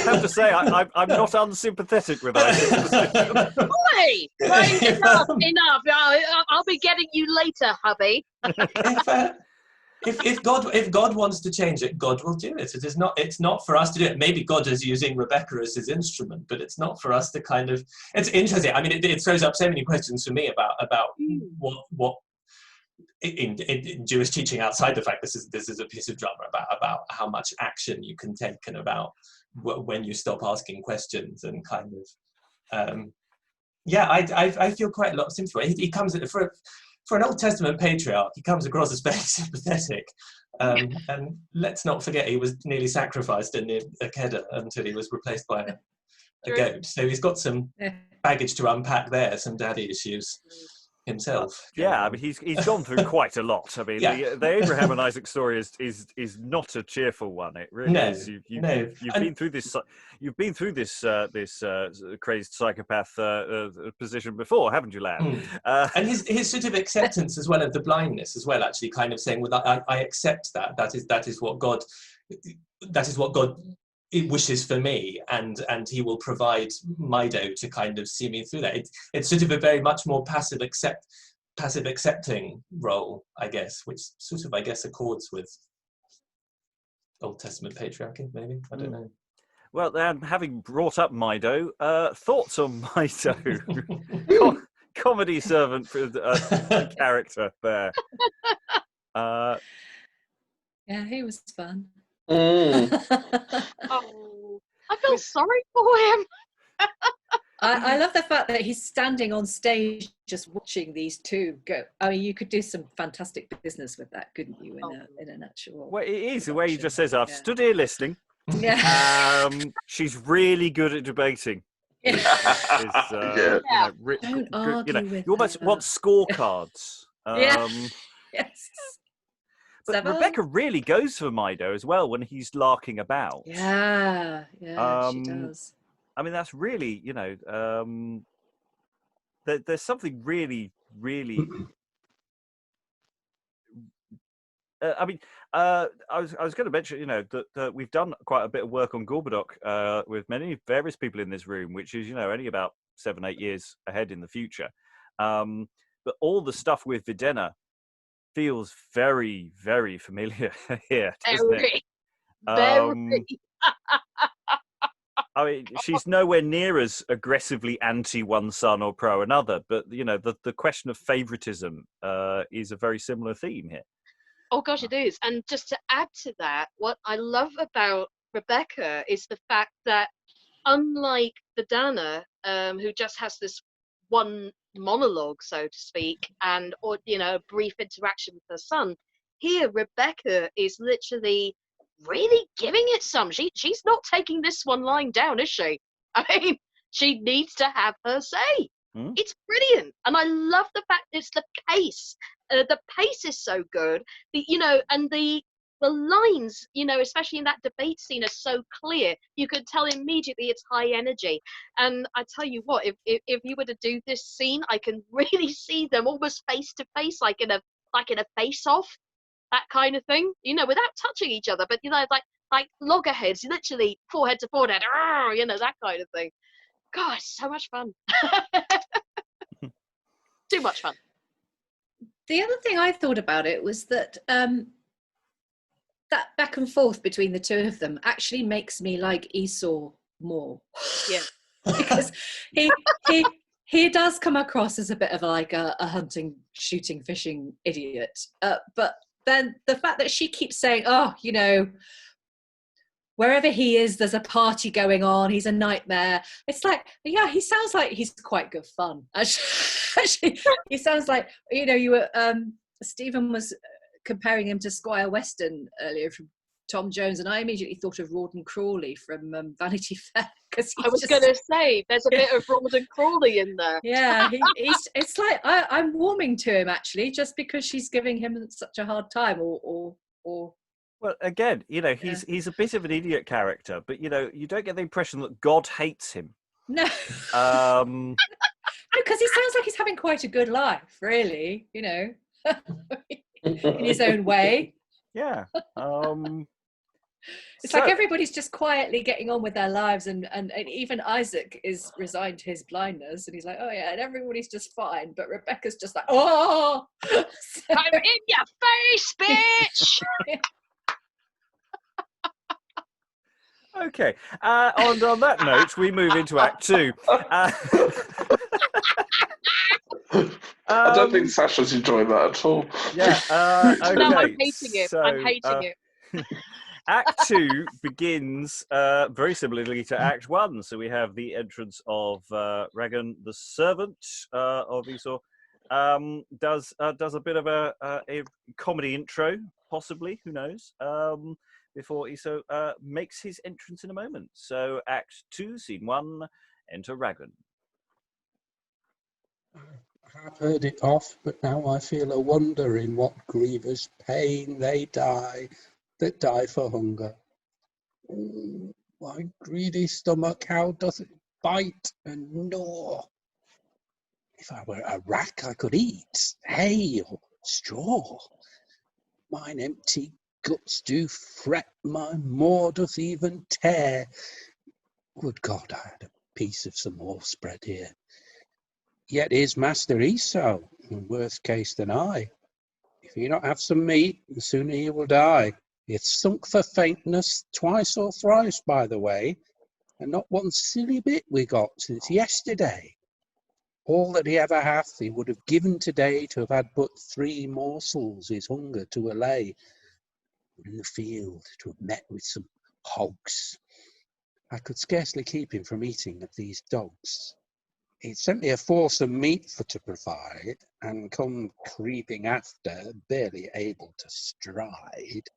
have to say, I'm not unsympathetic with Isaac's position. Hey, right, enough. I'll be getting you later, hubby. If God wants to change it, God will do it. It's not for us to do it. Maybe God is using Rebecca as his instrument, but it's not for us to kind of. It's interesting. I mean, it throws up so many questions for me about what in Jewish teaching, outside the fact this is a piece of drama about how much action you can take and about when you stop asking questions and kind of I feel quite a lot of sympathy. He comes for an Old Testament patriarch, he comes across as very sympathetic. And let's not forget he was nearly sacrificed in a keddah until he was replaced by a goat. So he's got some baggage to unpack there, some daddy issues himself. Yeah, I mean he's gone through quite a lot. I mean the Abraham and Isaac story is not a cheerful one. It really is. You've been through this crazed psychopath position before, haven't you, lad? And his sort of acceptance as well of the blindness as well, actually kind of saying, well, I accept that. That is what God it wishes for me, and he will provide Mido to kind of see me through that. It's sort of a very much more passive accepting role, I guess, which sort of, I guess, accords with Old Testament patriarchy, maybe. I don't know. Well, having brought up Mido, thoughts on Mido? Comedy servant character there. Yeah, he was fun. Oh, I feel sorry for him. I love the fact that he's standing on stage just watching these two go. I mean, you could do some fantastic business with that, couldn't you, in a nutshell? Well, it is the way he just says, I've stood here listening. Yeah. She's really good at debating. Don't argue with you almost want scorecards. Yes. But Rebecca really goes for Mido as well when he's larking about. Yeah, she does. I mean, that's really, there's something really, really. I was going to mention, that we've done quite a bit of work on Gorbadoc with many various people in this room, which is, only about 7-8 years ahead in the future. But all the stuff with Videnna feels very, very familiar here, doesn't it? Very. I mean, she's nowhere near as aggressively anti one son or pro another, but the question of favoritism is a very similar theme here. Oh gosh, it is. And just to add to that, what I love about Rebecca is the fact that, unlike Videnna, who just has this one monologue, so to speak, or a brief interaction with her son, here Rebecca is literally really giving it some. She's not taking this one lying down, is she? I mean, she needs to have her say. It's brilliant, and I love the fact it's the pace. The pace is so good. And the lines, especially in that debate scene, are so clear. You could tell immediately it's high energy. And I tell you what, if you were to do this scene, I can really see them almost face to face, like in a face-off, that kind of thing. Without touching each other, but like loggerheads, literally forehead to forehead, that kind of thing. God, so much fun. Too much fun. The other thing I thought about it was that that back and forth between the two of them actually makes me like Esau more. Yeah. Because he does come across as a bit of a hunting, shooting, fishing idiot. But then the fact that she keeps saying, wherever he is, there's a party going on. He's a nightmare. It's like, yeah, he sounds like he's quite good fun. Actually, he sounds like, you were, Stephen was comparing him to Squire Weston earlier from Tom Jones, and I immediately thought of Rawdon Crawley from Vanity Fair. I was going to say, there's a bit of Rawdon Crawley in there. Yeah, it's like, I'm warming to him, actually, just because she's giving him such a hard time, or Well, again, he's a bit of an idiot character, but you don't get the impression that God hates him. No. Because he sounds like he's having quite a good life, really. in his own way. Yeah. It's like everybody's just quietly getting on with their lives, and even Isaac is resigned to his blindness, and he's like, oh yeah, and everybody's just fine, but Rebecca's just like, oh! I'm in your face, bitch! Okay. On that note, we move into Act 2. I don't think Sasha's enjoying that at all. Yeah. Okay. No, I'm hating it. So, I'm hating it. Act 2 begins very similarly to Act 1. So we have the entrance of Ragan, the servant of Esau, does a bit of a comedy intro, possibly, who knows, before Esau makes his entrance in a moment. So Act 2, Scene 1, enter Ragan. I have heard it oft, but now I feel a wonder in what grievous pain they die that die for hunger. Ooh, my greedy stomach, how doth it bite and gnaw? If I were a rack, I could eat hay or straw. Mine empty guts do fret, my maw doth even tear. Would God I had a piece of some horse bread here. Yet is Master Esau in worse case than I. If he not have some meat, the sooner he will die. It's sunk for faintness twice or thrice, by the way, and not one silly bit we got since yesterday. All that he ever hath he would have given today to have had but 3 morsels his hunger to allay. In the field to have met with some hogs. I could scarcely keep him from eating of these dogs. He'd sent me a force of meat for to provide, and come creeping after, barely able to stride.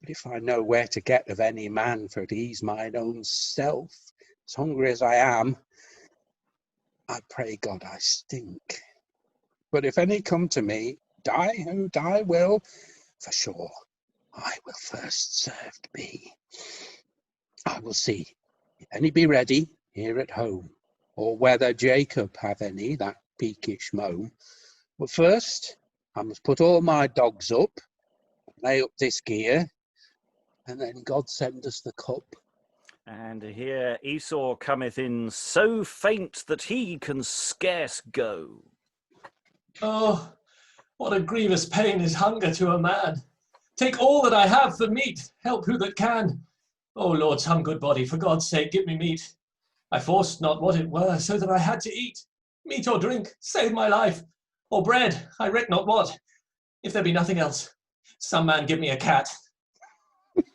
But if I know where to get of any man for to ease mine own self, as hungry as I am, I pray God I stink. But if any come to me, die who die will, for sure, I will first served be. I will see if any be ready here at home, or whether Jacob have any that peakish moan. But first, I must put all my dogs up, lay up this gear, and then God send us the cup. And here Esau cometh in so faint that he can scarce go. Oh, what a grievous pain is hunger to a man. Take all that I have for meat, help who that can. O Lord, some good body, for God's sake, give me meat. I forced not what it were, so that I had to eat. Meat or drink, save my life. Or bread, I reck not what. If there be nothing else, some man give me a cat.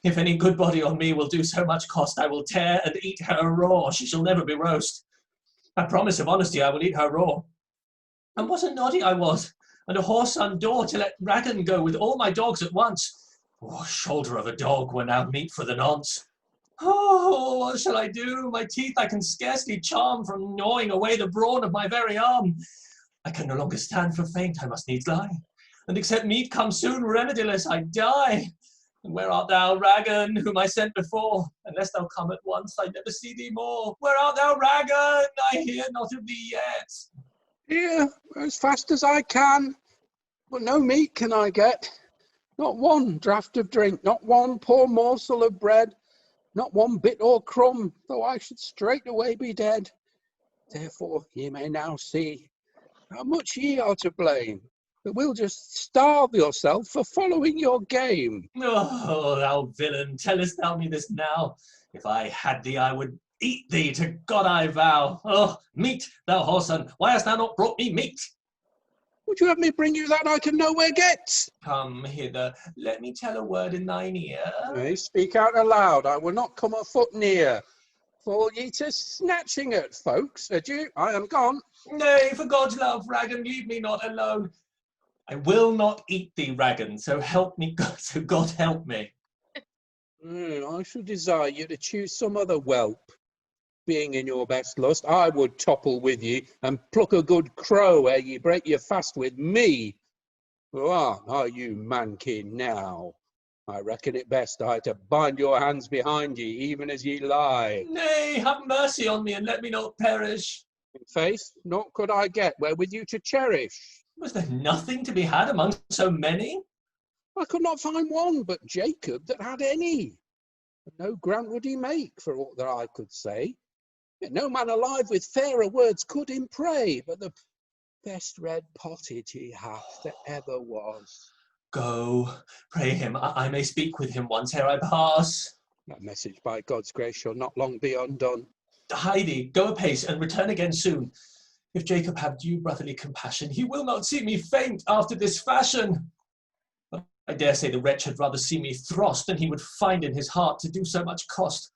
If any good body on me will do so much cost, I will tear and eat her raw. She shall never be roast. I promise of honesty I will eat her raw. And what a noddy I was, and a horse undore to let Ragan go with all my dogs at once. Oh, shoulder of a dog were now meat for the nonce. Oh, what shall I do? My teeth I can scarcely charm from gnawing away the brawn of my very arm. I can no longer stand for faint, I must needs lie. And except meat come soon remediless, I die. And where art thou, Ragan, whom I sent before? Unless thou come at once, I never see thee more. Where art thou, Ragan? I hear not of thee yet. Here, as fast as I can, but no meat can I get. Not one draught of drink, not one poor morsel of bread, not one bit or crumb, though I should straightway be dead. Therefore ye may now see how much ye are to blame, but will just starve yourself for following your game. Oh, thou villain, tellest thou me this now? If I had thee, I would eat thee, to God I vow. Oh, meat, thou whoreson, why hast thou not brought me meat? Would you have me bring you that I can nowhere get? Come hither, let me tell a word in thine ear. Nay, speak out aloud, I will not come a foot near. Fall ye to snatching at folks, adieu, I am gone. Nay, for God's love, Ragan, leave me not alone. I will not eat thee, Ragan, so help me God, so God help me. I should desire you to choose some other whelp. Being in your best lust, I would topple with ye and pluck a good crow ere ye break your fast with me. Who are you mankin now? I reckon it best I to bind your hands behind ye, even as ye lie. Nay, have mercy on me and let me not perish. In faith, naught could I get wherewith you to cherish. Was there nothing to be had among so many? I could not find one but Jacob that had any. And no grant would he make for aught that I could say. Yet no man alive with fairer words could him pray, but the best red pottage he hath that ever was. Go, pray him, I may speak with him once ere I pass. That message by God's grace shall not long be undone. Hie thee, go apace, and return again soon. If Jacob have due brotherly compassion, he will not see me faint after this fashion. But I dare say the wretch had rather see me thrust than he would find in his heart to do so much cost.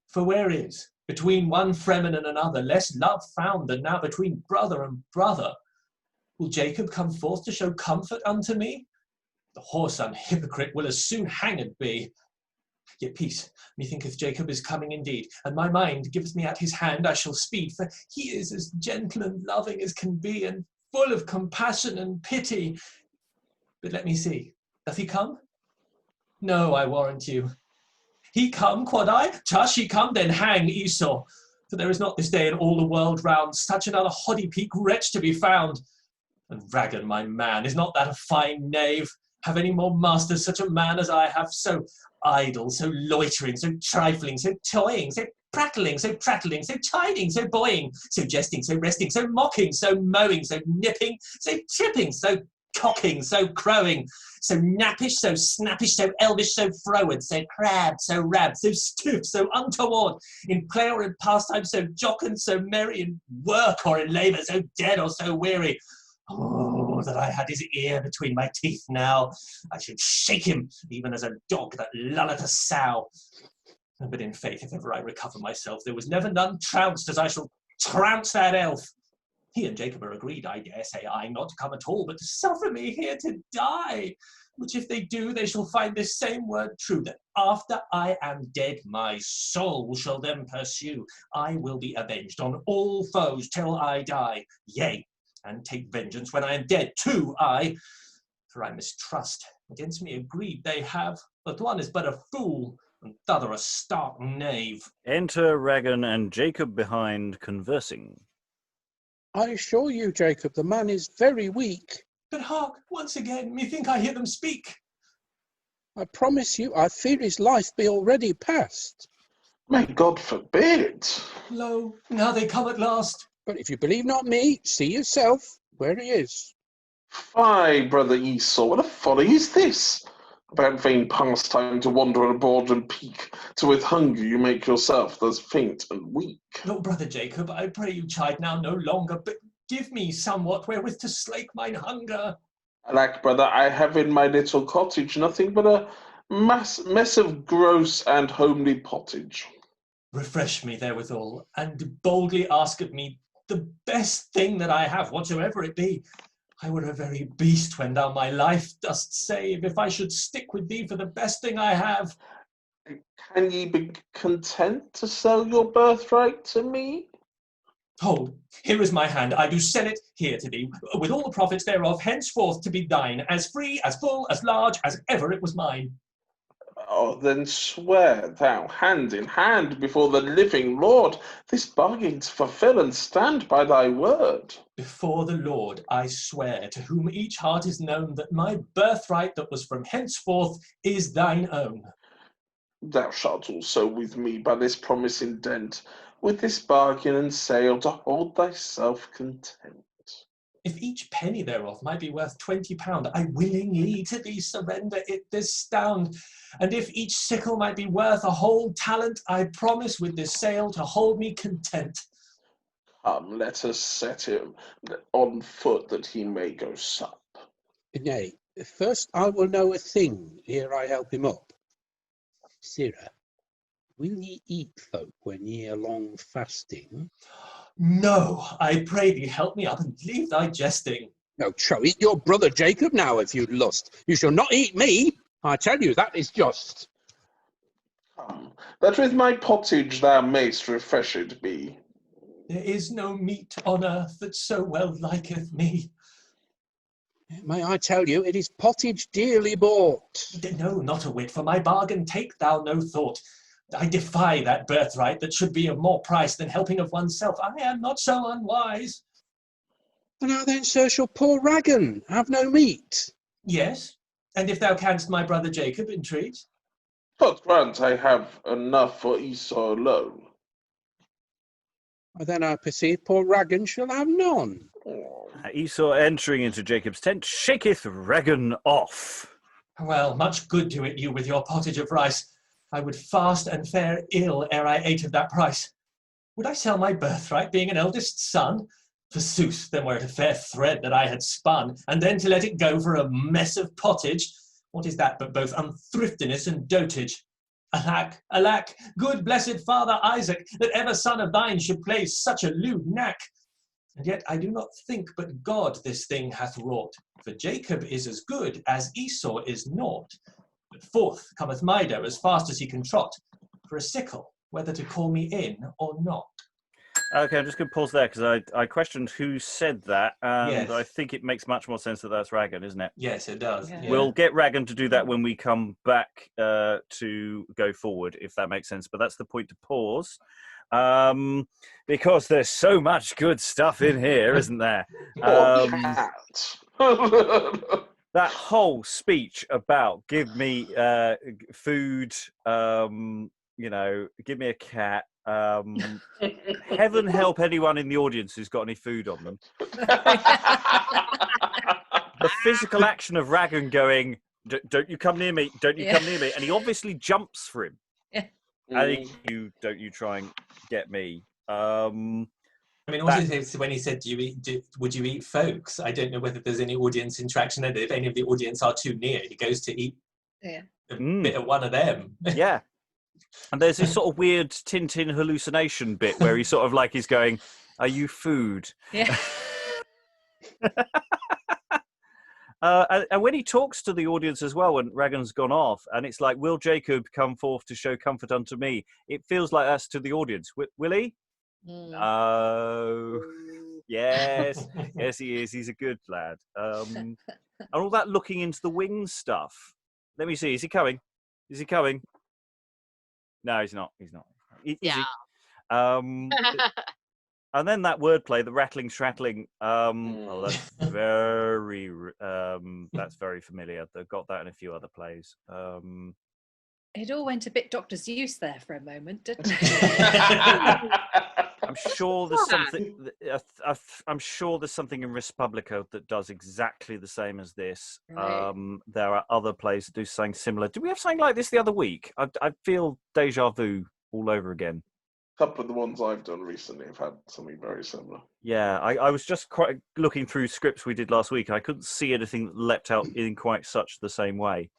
For where is, between one fremen and another, less love found than now between brother and brother? Will Jacob come forth to show comfort unto me? The whoreson hypocrite will as soon hanged be. Yet peace, methinketh Jacob is coming indeed, and my mind giveth me at his hand I shall speed, for he is as gentle and loving as can be, and full of compassion and pity. But let me see, doth he come? No, I warrant you. He come, quod I? Tush, he come, then hang Esau. For there is not this day in all the world round such another hoddy-peak wretch to be found. And Ragan, my man, is not that a fine knave? Have any more masters such a man as I have, so idle, so loitering, so trifling, so toying, so prattling, so prattling, so chiding, so boying, so jesting, so resting, so mocking, so mowing, so nipping, so tripping, so cocking, so crowing, so nappish, so snappish, so elvish, so froward, so crabbed, so rab, so stiff, so untoward, in play or in pastime, so jocund, so merry, in work or in labour, so dead or so weary. Oh, that I had his ear between my teeth now. I should shake him, even as a dog that lulleth a sow. But in faith, if ever I recover myself, there was never none trounced as I shall trounce that elf. He and Jacob are agreed, I dare say, I not to come at all, but to suffer me here to die. Which if they do, they shall find this same word true, that after I am dead, my soul shall them pursue. I will be avenged on all foes till I die. Yea, and take vengeance when I am dead too, I. For I mistrust, against me agreed they have, but one is but a fool, and t'other a stark knave. Enter Ragan and Jacob behind, conversing. I assure you, Jacob, the man is very weak. But hark, once again, methink I hear them speak. I promise you, I fear his life be already past. May God forbid. Lo, now they come at last. But if you believe not me, see yourself where he is. Fie, brother Esau, what a folly is this? About vain pastime to wander on a boredom peak, till with hunger you make yourself thus faint and weak. No, brother Jacob, I pray you chide now no longer, but give me somewhat wherewith to slake mine hunger. Alack, brother, I have in my little cottage nothing but a mess of gross and homely pottage. Refresh me therewithal, and boldly ask of me the best thing that I have, whatsoever it be. I were a very beast when thou my life dost save, if I should stick with thee for the best thing I have. Can ye be content to sell your birthright to me? Hold, here is my hand, I do sell it here to thee, with all the profits thereof henceforth to be thine, as free, as full, as large, as ever it was mine. Oh, then swear thou hand in hand before the living Lord this bargain to fulfill and stand by thy word. Before the Lord I swear, to whom each heart is known, that my birthright that was from henceforth is thine own. Thou shalt also with me by this promise indent, with this bargain and sale to hold thyself content. If each penny thereof might be worth £20, I willingly to thee surrender it this stound. And if each sickle might be worth a whole talent, I promise with this sale to hold me content. Come, let us set him on foot that he may go sup. Nay, first I will know a thing ere I help him up. Sirrah, will ye eat folk when ye are long fasting? No, I pray thee help me up and leave thy jesting. No, trow, eat your brother Jacob now if you lust. You shall not eat me. I tell you, that is just. Come, that with my pottage thou mayst refreshed be. There is no meat on earth that so well liketh me. May I tell you, it is pottage dearly bought. No, not a whit, for my bargain take thou no thought. I defy that birthright that should be of more price than helping of oneself. I am not so unwise. And now then, sir, shall poor Ragan have no meat? Yes, and if thou canst my brother Jacob entreat. God grant I have enough for Esau alone. Then I perceive poor Ragan shall have none. Oh. Esau, entering into Jacob's tent, shaketh Ragan off. Well, much good do it you with your pottage of rice. I would fast and fare ill ere I ate of that price. Would I sell my birthright, being an eldest son? Forsooth, then were it a fair thread that I had spun, and then to let it go for a mess of pottage, what is that but both unthriftiness and dotage? Alack, alack, good blessed father Isaac, that ever son of thine should play such a lewd knack. And yet I do not think but God this thing hath wrought, for Jacob is as good as Esau is naught. But forth cometh Mido as fast as he can trot, for a sickle, whether to call me in or not. Okay, I'm just going to pause there because I questioned who said that, and Yes. I think it makes much more sense that that's Ragan, isn't it? Yes, it does. Yeah. Yeah. We'll get Ragan to do that when we come back to go forward, if that makes sense. But that's the point to pause, because there's so much good stuff in here, isn't there? Poor cat. That whole speech about give me food, give me a cat. Heaven help anyone in the audience who's got any food on them. The physical action of Ragan going, don't you come near me, don't you come near me, and he obviously jumps for him. Yeah. And don't you try and get me. I mean, also when he said, would you eat folks? I don't know whether there's any audience interaction there. If any of the audience are too near, he goes to eat a bit of one of them. Yeah. And there's this sort of weird Tintin hallucination bit where he sort of like he's going, are you food? Yeah. And when he talks to the audience as well, when Ragan's gone off, and it's like, will Jacob come forth to show comfort unto me? It feels like that's to the audience. Will he? No. Yes. Yes, he is. He's a good lad. And all that looking into the wings stuff. Let me see. Is he coming? Is he coming? No, he's not. He's not. Is he? And then that wordplay, the rattling, strattling. Oh, that's very familiar. They've got that in a few other plays. It all went a bit Dr. Seuss there for a moment, didn't it? I'm sure there's something. I'm sure there's something in Respublica that does exactly the same as this. Right. There are other plays that do something similar. Did we have something like this the other week? I feel deja vu all over again. A couple of the ones I've done recently have had something very similar. Yeah, I was just quite looking through scripts we did last week. I couldn't see anything that leapt out in quite such the same way.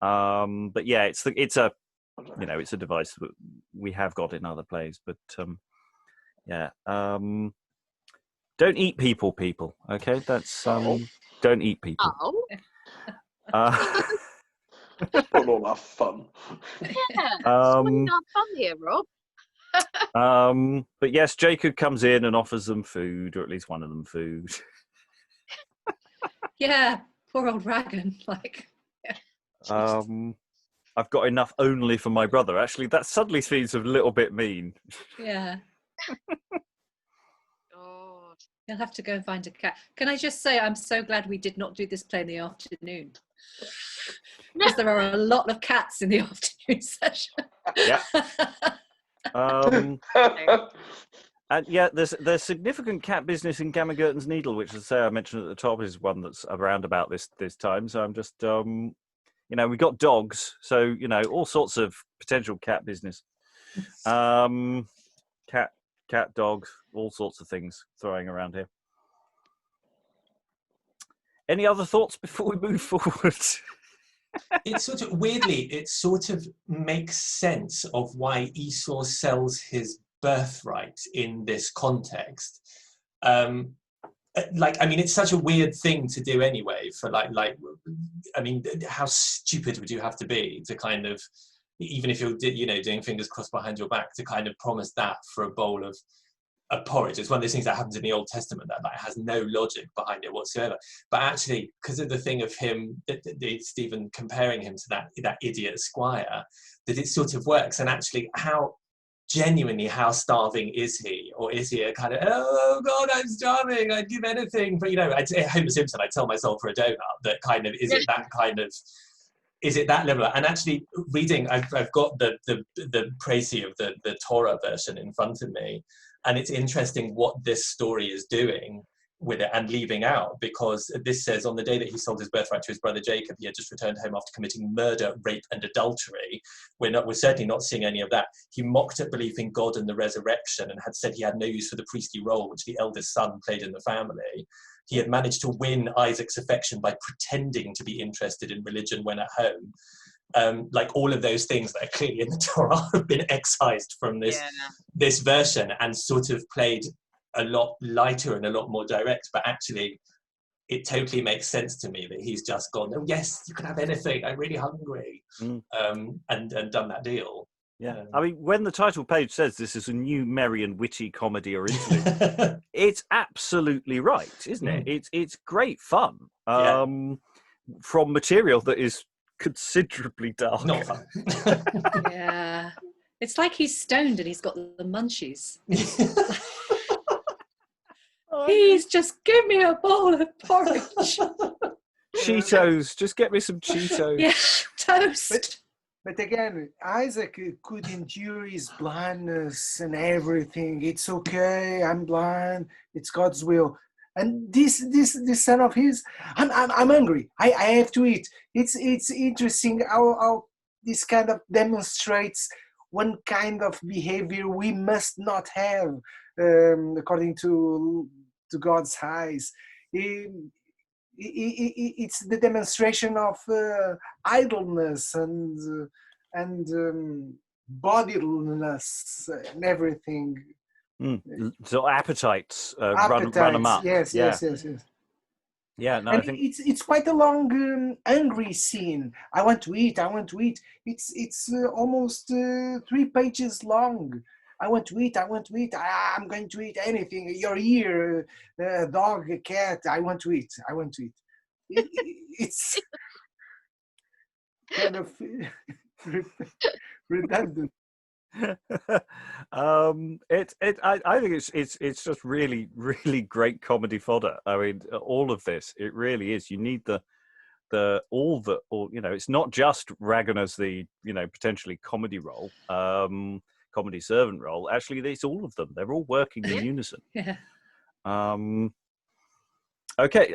But yeah, it's a device that we have got in other plays. But yeah, don't eat people. Okay, that's don't eat people. It's not all our fun. Yeah, it's not fun here, Rob. But yes, Jacob comes in and offers them food, or at least one of them food. Yeah, poor old Ragan. I've got enough only for my brother. Actually, that suddenly seems a little bit mean. Yeah. God. You'll have to go and find a cat. Can I just say I'm so glad we did not do this play in the afternoon. Because there are a lot of cats in the afternoon session. Yeah. And yeah, there's significant cat business in Gamma Girton's Needle, which, as I say, I mentioned at the top, is one that's around about this time. So I'm just, we've got dogs, so all sorts of potential cat business, cat, dog, all sorts of things throwing around here. Any other thoughts before we move forward? It sort of makes sense of why Esau sells his birthright in this context. It's such a weird thing to do anyway. How stupid would you have to be to kind of, even if you're doing fingers crossed behind your back, to kind of promise that for a bowl of porridge? It's one of those things that happens in the Old Testament that has no logic behind it whatsoever. But actually, because of the thing of him, Stephen comparing him to that idiot squire, that it sort of works. And actually, how genuinely, how starving is he? Or is he a kind of, oh God, I'm starving, I'd give anything. But, you know, Homer Simpson, I'd sell my soul for a donut. That kind of, is it that level? And actually reading, I've got the précis of the Torah version in front of me. And it's interesting what this story is doing with it and leaving out, because this says, on the day that he sold his birthright to his brother Jacob, he had just returned home after committing murder, rape and adultery. We're certainly not seeing any of that. He mocked at belief in God and the resurrection and had said he had no use for the priestly role which the eldest son played in the family. He had managed to win Isaac's affection by pretending to be interested in religion when at home. Like all of those things that are clearly in the Torah have been excised from this version and sort of played a lot lighter and a lot more direct, but actually it totally makes sense to me that he's just gone, oh yes, you can have anything, I'm really hungry, and done that deal. Yeah, I mean, when the title page says this is a new merry and witty comedy or interlude, it's absolutely right, isn't it? It's great fun from material that is considerably dark. Not fun. Yeah, it's like he's stoned and he's got the munchies. Please just give me a bowl of porridge. Cheetos, just get me some Cheetos. Yeah, toast. But again, Isaac could endure his blindness and everything. It's okay, I'm blind, it's God's will. And this son of his, I'm hungry. I have to eat. It's interesting how this kind of demonstrates one kind of behavior we must not have, according to God's eyes. It's the demonstration of idleness and bodilessness and everything. So appetites run amok. Yes. Yeah, no, and I think it's quite a long, angry scene. I want to eat. It's almost 3 pages long. I want to eat. I'm going to eat anything. Your ear, a dog, a cat. I want to eat. It's kind of redundant. I think it's just really, really great comedy fodder. I mean, all of this, it really is. You need it's not just Ragan as the, potentially comedy role, comedy servant role. Actually, it's all of them. They're all working in unison. Yeah. Okay.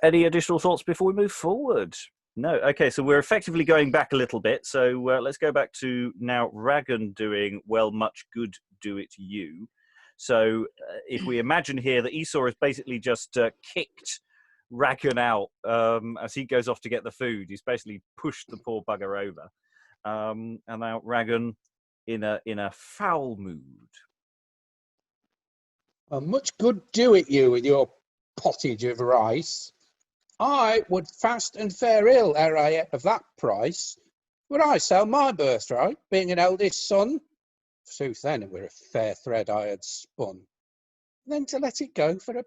Any additional thoughts before we move forward? No. Okay. So we're effectively going back a little bit. So let's go back to now Ragan doing, well, much good do it you. So if we imagine here that Esau has basically just kicked Ragan out as he goes off to get the food. He's basically pushed the poor bugger over. And now Ragan in a foul mood. Well, much good do it you with your pottage of rice. I would fast and fare ill ere I ate of that price. Would I sell my birthright, being an eldest son? Sooth then it were a fair thread I had spun. Then to let it go for a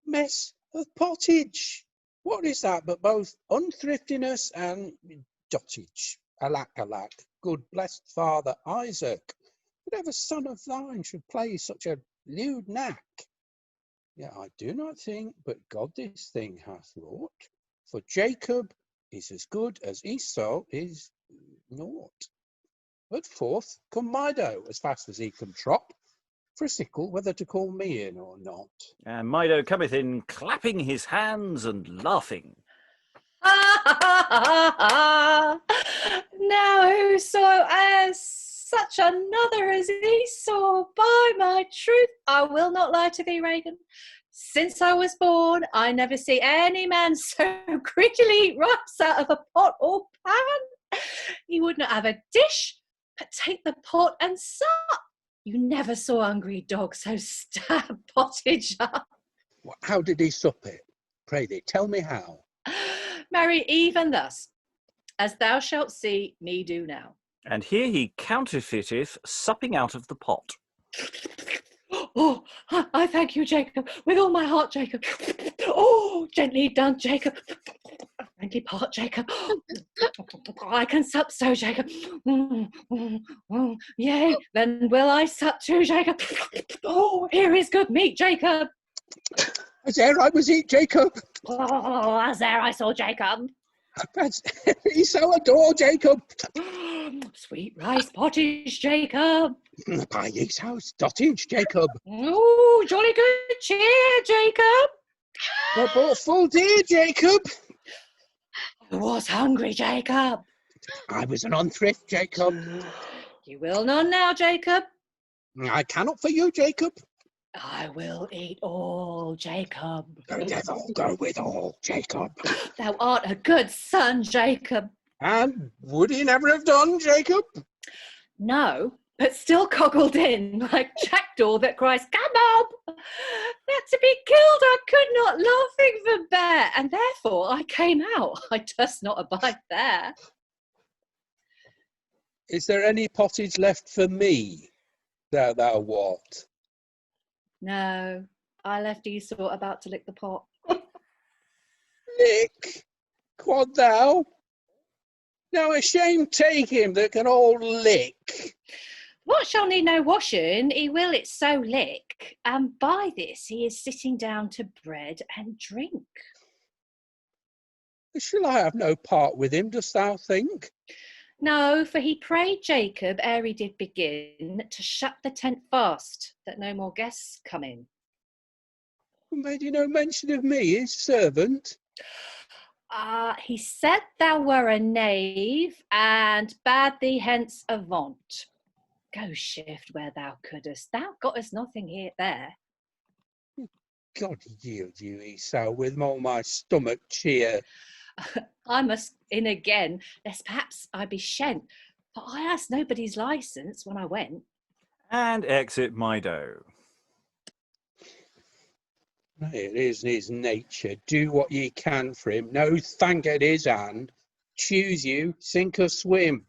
mess of pottage. What is that but both unthriftiness and dotage? Alack, alack, good blessed father Isaac, whatever son of thine should play such a lewd knack? Yet I do not think but God this thing hath wrought, for Jacob is as good as Esau is naught. But forth come Mido, as fast as he can trot, for a sickle whether to call me in or not. And Mido cometh in, clapping his hands and laughing. Now whoso as such another as Esau, by my truth, I will not lie to thee, Ragan. Since I was born, I never see any man so greedily eat rice out of a pot or pan. He would not have a dish, but take the pot and sup. You never saw hungry dog so stab pottage up. How did he sup it? Pray thee, tell me how. Marry, even thus, as thou shalt see me do now. And here he counterfeiteth supping out of the pot. Oh, I thank you, Jacob, with all my heart, Jacob. Oh, gently done, Jacob. Friendly pot, Jacob. I can sup so, Jacob. Yay, then will I sup too, Jacob? Oh, here is good meat, Jacob. As there I was eat, Jacob. Oh, as there I saw Jacob. As Esau adore, Jacob. Sweet rice pottage, Jacob. By Esau's cottage, Jacob. Oh, jolly good cheer, Jacob. I bought full deer, Jacob. I was hungry, Jacob. I was an unthrift, Jacob. You will none now, Jacob. I cannot for you, Jacob. I will eat all, Jacob. The devil go with all, Jacob. Thou art a good son, Jacob. And would he never have done, Jacob? No, but still coggled in like jackdaw that cries, "Come up!" That to be killed I could not, laughing for bear, and therefore I came out. I durst not abide there. Is there any pottage left for me, thou what? No, I left Esau about to lick the pot. Lick, quod thou? Now a shame take him that can all lick. What shall need no washing, he will it so lick, and by this he is sitting down to bread and drink. Shall I have no part with him, dost thou think? No, for he prayed Jacob, ere he did begin, to shut the tent fast, that no more guests come in. Made he no mention of me, his servant? He said thou were a knave, and bade thee hence avaunt. Go shift where thou couldst, thou gottest nothing here there. God yield you, Esau, with all my stomach cheer. I must in again, lest perhaps I be shent, for I asked nobody's licence when I went. And exit Mido. It is his nature. Do what ye can for him. No thank at his hand. Choose you, sink or swim.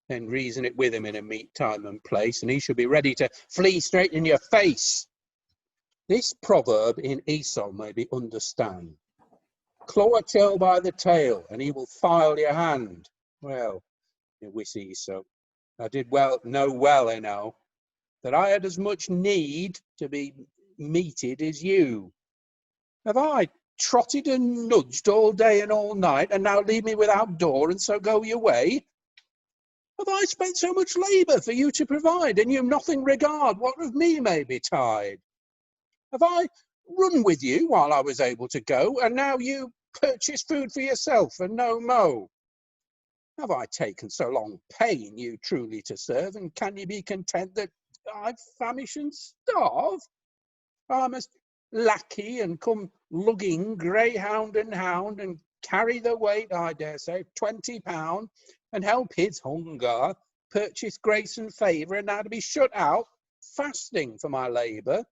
Then reason it with him in a meet time and place, and he shall be ready to flee straight in your face. This proverb in Esau may be understand. Claw a tail by the tail, and he will file your hand. Well, you wish Esau, I did know well enow that I had as much need to be meted as you. Have I trotted and nudged all day and all night, and now leave me without door, and so go your way? Have I spent so much labour for you to provide, and you nothing regard what of me may betide? Have I run with you while I was able to go, and now you purchase food for yourself and no mo? Have I taken so long pain you truly to serve, and can you be content that I famish and starve? I must lackey and come lugging greyhound and hound, and carry the weight, I dare say, £20, and help his hunger, purchase grace and favour, and now to be shut out, fasting for my labour.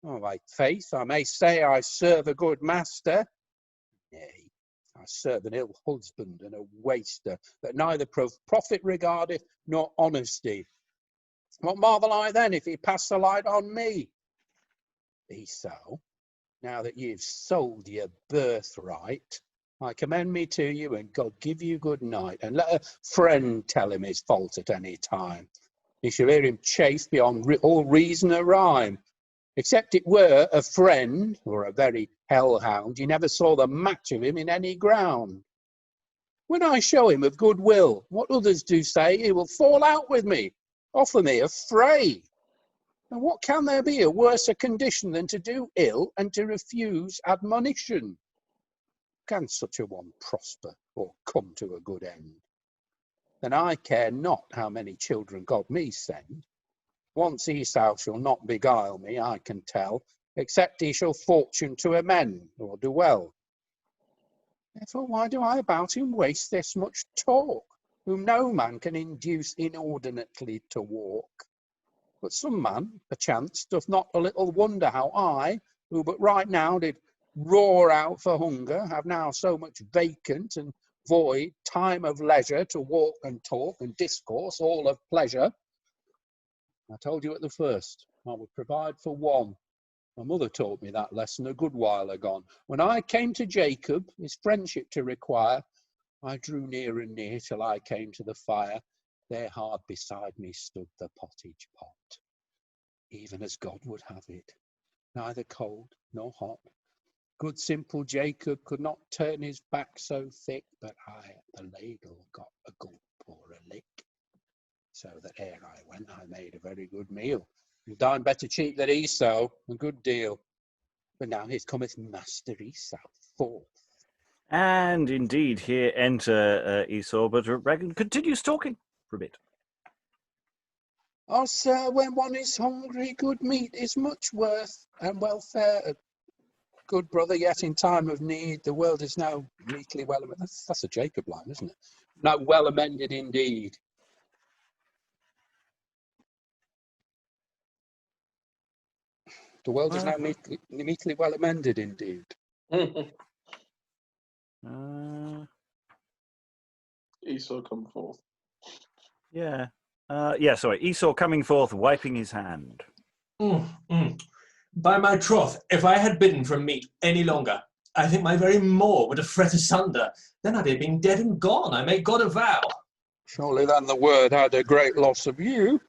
Oh, by faith, I may say I serve a good master. Nay, I serve an ill husband and a waster, that neither profit regardeth nor honesty. What marvel I then if he pass the light on me? Esau, now that you've sold your birthright, I commend me to you, and God give you good night, and let a friend tell him his fault at any time. You shall hear him chafe beyond all reason or rhyme. Except it were a friend, or a very hellhound, you never saw the match of him in any ground. When I show him of good will, what others do say, he will fall out with me, offer me a fray. And what can there be a worse condition than to do ill and to refuse admonition? Can such a one prosper or come to a good end? Then I care not how many children God me send. Once Esau shall not beguile me, I can tell, except he shall fortune to amend or do well. Therefore, why do I about him waste this much talk, whom no man can induce inordinately to walk? But some man, perchance, doth not a little wonder how I, who but right now did roar out for hunger, have now so much vacant and void time of leisure to walk and talk and discourse, all of pleasure. I told you at the first, I would provide for one, My mother taught me that lesson a good while agone. When I came to Jacob, his friendship to require, I drew near and near till I came to the fire. There hard beside me stood the pottage pot, even as God would have it, neither cold nor hot. Good simple Jacob could not turn his back so thick, but I at the ladle got a gulp or a lick. So that ere I went, I made a very good meal, and dined better cheap than Esau, a good deal. But now here cometh Master Esau forth. And indeed, here enter Esau, but Ragan continues talking for a bit. Oh, sir, when one is hungry, good meat is much worth and well fare. Good brother, yet in time of need, the world is now meekly well amended. That's a Jacob line, isn't it? Now well amended indeed. The world is now meekly well amended indeed. Esau come forth. Yeah. Sorry. Esau coming forth, wiping his hand. By my troth, if I had bidden from meat any longer, I think my very maw would have fret asunder. Then I'd have been dead and gone, I make God avow. Surely then the word had a great loss of you.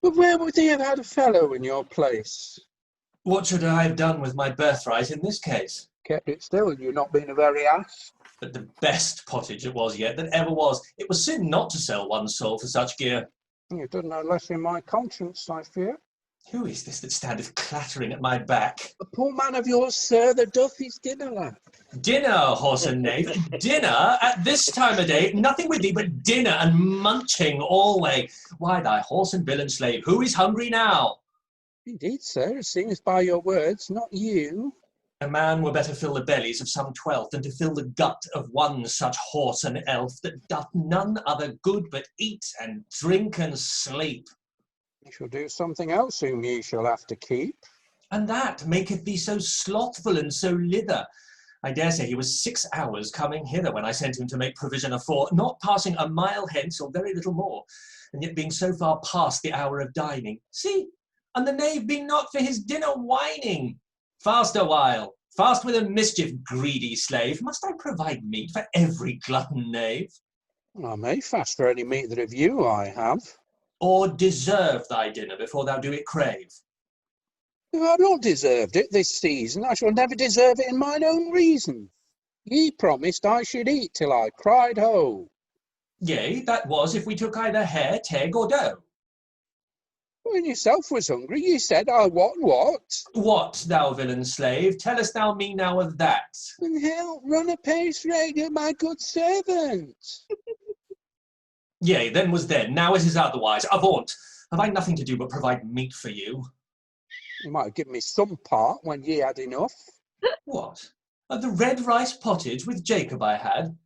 But where would he have had a fellow in your place? What should I have done with my birthright in this case? Kept it still, and you not been a very ass. But the best pottage it was yet that ever was. It was sin not to sell one's soul for such gear. You did no less in my conscience, I fear. Who is this that standeth clattering at my back? A poor man of yours, sir, that doth his dinner lack. Dinner, horse and knave, dinner at this time of day, nothing with thee but dinner and munching alway. Why, thy horse and villain slave, who is hungry now? Indeed, sir, it seems by your words, not you. A man were better fill the bellies of some 12 than to fill the gut of one such horse and elf that doth none other good but eat and drink and sleep. You shall do something else whom ye shall have to keep. And that maketh thee so slothful and so lither. I dare say he was 6 hours coming hither when I sent him to make provision afore, not passing a mile hence or very little more, and yet being so far past the hour of dining. See, and the knave be not for his dinner whining. Fast a while, fast with a mischief, greedy slave. Must I provide meat for every glutton knave? I may fast for any meat that of you I have. Or deserve thy dinner before thou do it crave? If I've not deserved it this season, I shall never deserve it in mine own reason. Ye promised I should eat till I cried ho. Yea, that was if we took either hare, teg, or doe. When yourself was hungry, ye said, I what? What, thou villain slave? Tellest thou me now of that? And hell, run apace, Ragan, my good servant. Yea, then was then, now it is otherwise. Avaunt, have I nothing to do but provide meat for you? You might have given me some part when ye had enough. What? Of the red rice pottage with Jacob I had?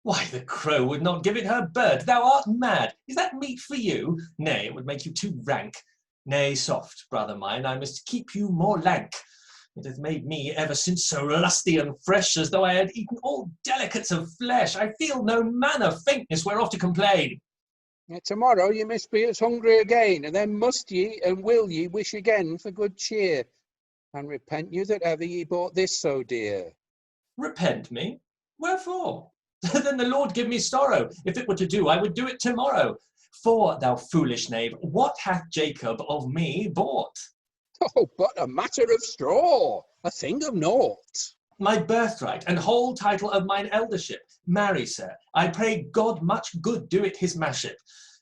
Why, the crow would not give it her bird. Thou art mad. Is that meat for you? Nay, it would make you too rank. Nay, soft, brother mine, I must keep you more lank. It hath made me ever since so lusty and fresh, as though I had eaten all delicates of flesh. I feel no manner faintness whereof to complain. Yet tomorrow ye must be as hungry again, and then must ye and will ye wish again for good cheer, and repent you that ever ye bought this so dear. Repent me? Wherefore? Then the Lord give me sorrow. If it were to do, I would do it tomorrow. For, thou foolish knave, what hath Jacob of me bought? Oh, but a matter of straw, a thing of naught. My birthright and whole title of mine eldership. Marry, sir, I pray God much good do it his maship.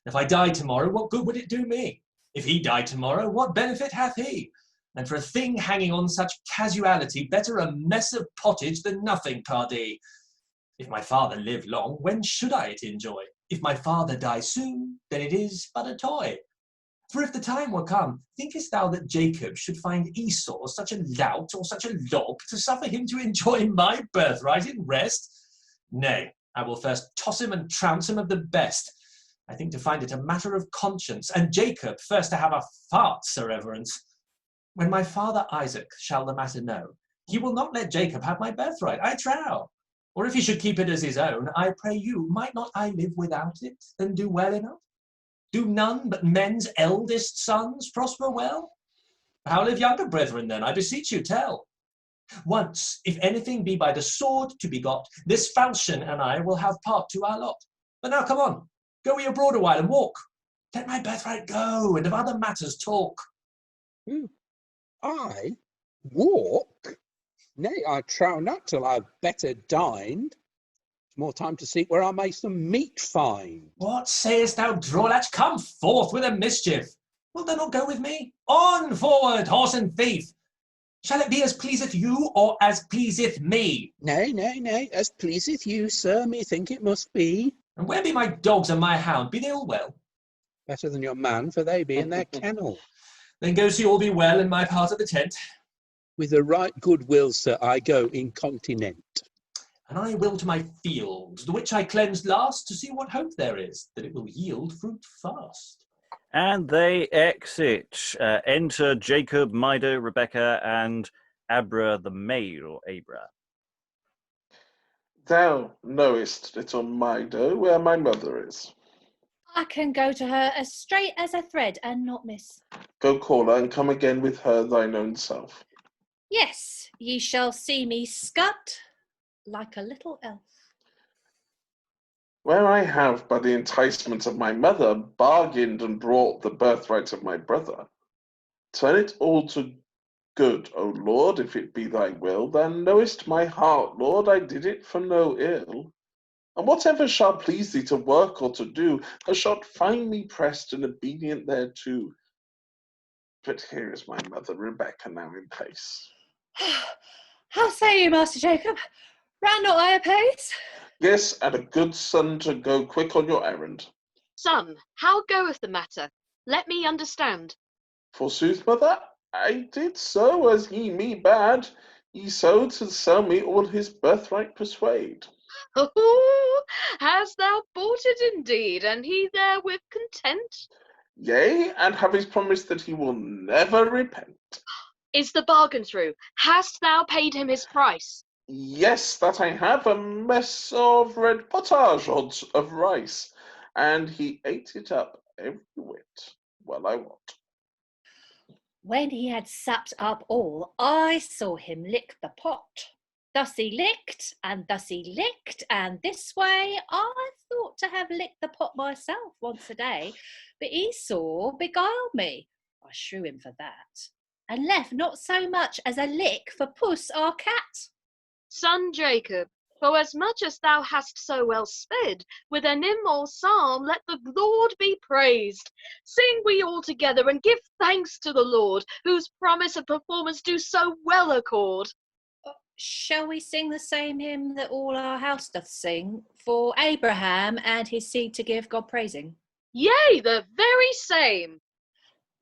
If I die tomorrow, what good would it do me? If he die tomorrow, what benefit hath he? And for a thing hanging on such casuality, better a mess of pottage than nothing, pardie. If my father live long, when should I it enjoy? If my father die soon, then it is but a toy. For if the time were come, thinkest thou that Jacob should find Esau such a lout or such a log to suffer him to enjoy my birthright in rest? Nay, I will first toss him and trounce him of the best. I think to find it a matter of conscience, and Jacob first to have a fart's reverence. When my father Isaac shall the matter know, he will not let Jacob have my birthright, I trow. Or if he should keep it as his own, I pray you, might not I live without it, and do well enough? Do none but men's eldest sons prosper well? How live younger brethren then? I beseech you, tell. Once, if anything be by the sword to be got, this falchion and I will have part to our lot. But now come on, go we abroad a while and walk. Let my birthright go, and of other matters talk. I walk? Nay, I trow not till I've better dined. More time to seek where I may some meat find. What sayest thou, drawlatch? Come forth with a mischief. Wilt thou not go with me? On, forward, horse and thief! Shall it be as pleaseth you, or as pleaseth me? Nay, as pleaseth you, sir, methink it must be. And where be my dogs and my hound? Be they all well? Better than your man, for they be in their kennel. Then go see all be well in my part of the tent. With the right good will, sir, I go incontinent. And I will to my fields, the which I cleansed last, to see what hope there is, that it will yield fruit fast. And they exit. Enter Jacob, Mido, Rebecca, and Abra the maid, or Abra. Thou knowest, little Mido, where my mother is. I can go to her as straight as a thread and not miss. Go call her and come again with her thine own self. Yes, ye shall see me scud like a little elf. Where I have, by the enticement of my mother, bargained and brought the birthright of my brother, turn it all to good, O Lord, if it be thy will. Thou knowest my heart, Lord, I did it for no ill. And whatever shall please thee to work or to do, thou shalt find me pressed and obedient thereto. But here is my mother Rebecca now in pace. How say you, Master Jacob? Ran not I apace? Yes, and a good son to go quick on your errand. Son, how goeth the matter? Let me understand. Forsooth, mother, I did so as ye me bade. Ye so to sell me all his birthright persuade. Oh, hast thou bought it indeed, and he therewith content? Yea, and have his promise that he will never repent. Is the bargain through? Hast thou paid him his price? Yes, that I have, a mess of red pottage odds of rice, and he ate it up every whit. Well, I wot. When he had supped up all, I saw him lick the pot. Thus he licked, and thus he licked, and this way I thought to have licked the pot myself once a day, but Esau beguiled me. I shrew him for that, and left not so much as a lick for Puss our cat. Son Jacob, for as much as thou hast so well sped, with an hymn or psalm let the Lord be praised. Sing we all together, and give thanks to the Lord, whose promise and performance do so well accord. Shall we sing the same hymn that all our house doth sing, for Abraham and his seed to give God praising? Yea, the very same.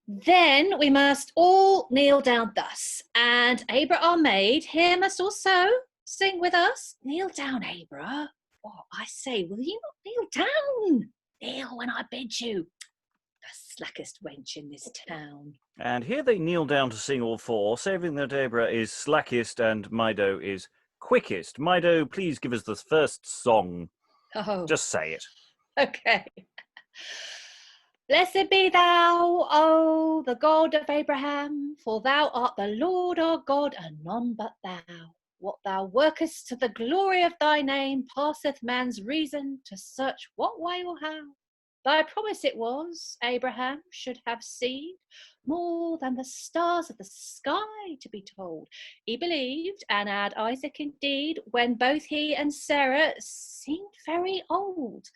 Then we must all kneel down thus, and Abra our maid here must also sing with us. Kneel down, Abra. Oh, I say, will you not kneel down? Kneel when I bid you. The slackest wench in this town. And here they kneel down to sing all four, saving that Abra is slackest and Mido is quickest. Mido, please give us the first song. Oh, Just say it. okay. Blessed be thou, O the God of Abraham, for thou art the Lord our God, and none but thou. What thou workest to the glory of thy name passeth man's reason to search what way or how. Thy promise it was, Abraham should have seed, more than the stars of the sky, to be told. He believed, and had Isaac indeed, when both he and Sarah seemed very old.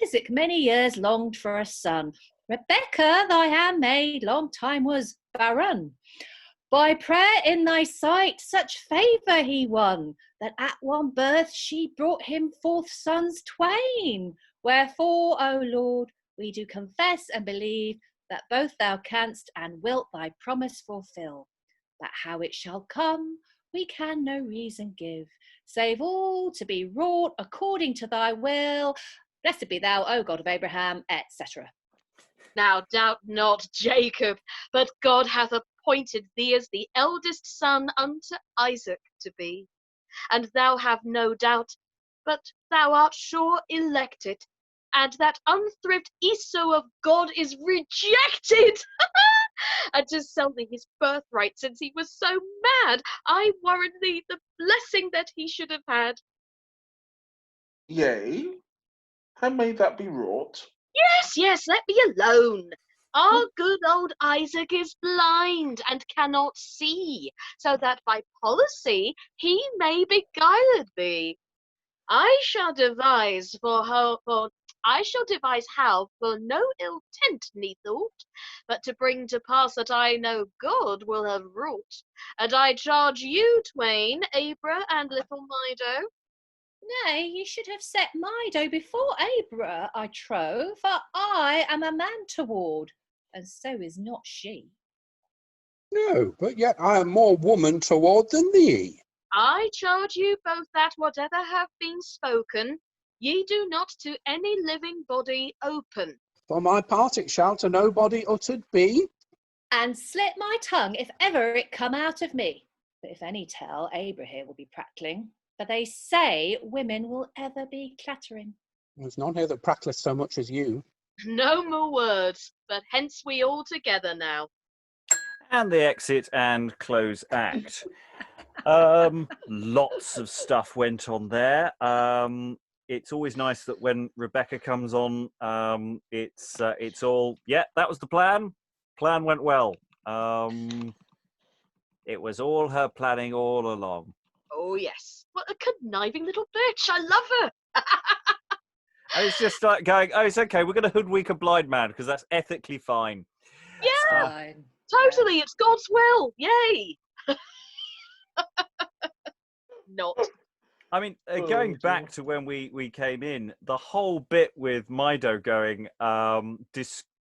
Isaac many years longed for a son. Rebecca, thy handmaid, long time was barren. By prayer in thy sight such favour he won, that at one birth she brought him forth sons twain. Wherefore, O Lord, we do confess and believe that both thou canst and wilt thy promise fulfil. But how it shall come, we can no reason give, save all to be wrought according to thy will. Blessed be thou, O God of Abraham, etc. Now doubt not, Jacob, but God hath appointed thee as the eldest son unto Isaac to be. And thou have no doubt, but thou art sure elected, and that unthrift Esau of God is rejected. and to sell thee his birthright since he was so mad, I warrant thee the blessing that he should have had. Yea, how may that be wrought? Yes, yes, let me alone. Our good old Isaac is blind and cannot see, so that by policy he may beguile thee. I shall devise how for no ill tent ne thought, but to bring to pass that I no good will have wrought. And I charge you twain, Abra and little Mido. Nay, you should have set Mido before Abra, I trow, for I am a man toward, and so is not she. No, but yet I am more woman toward than thee. I charge you both that whatever have been spoken, ye do not to any living body open. For my part it shall to nobody uttered be. And slit my tongue if ever it come out of me. But if any tell, Abra here will be prattling. For they say women will ever be clattering. There's none here that prattleth so much as you. No more words, but hence we all together now. And they exit and close act. Lots of stuff went on there. It's always nice that when Rebecca comes on, it's all, yeah, that was the plan. Plan went well. It was all her planning all along. Oh yes, what a conniving little bitch. I love her. And it's just like going, oh, it's okay, we're going to hoodwink a blind man because that's ethically fine. Yeah, Fine. totally, it's God's will. Yay. Not. I mean, going back to when we came in, the whole bit with Mido going,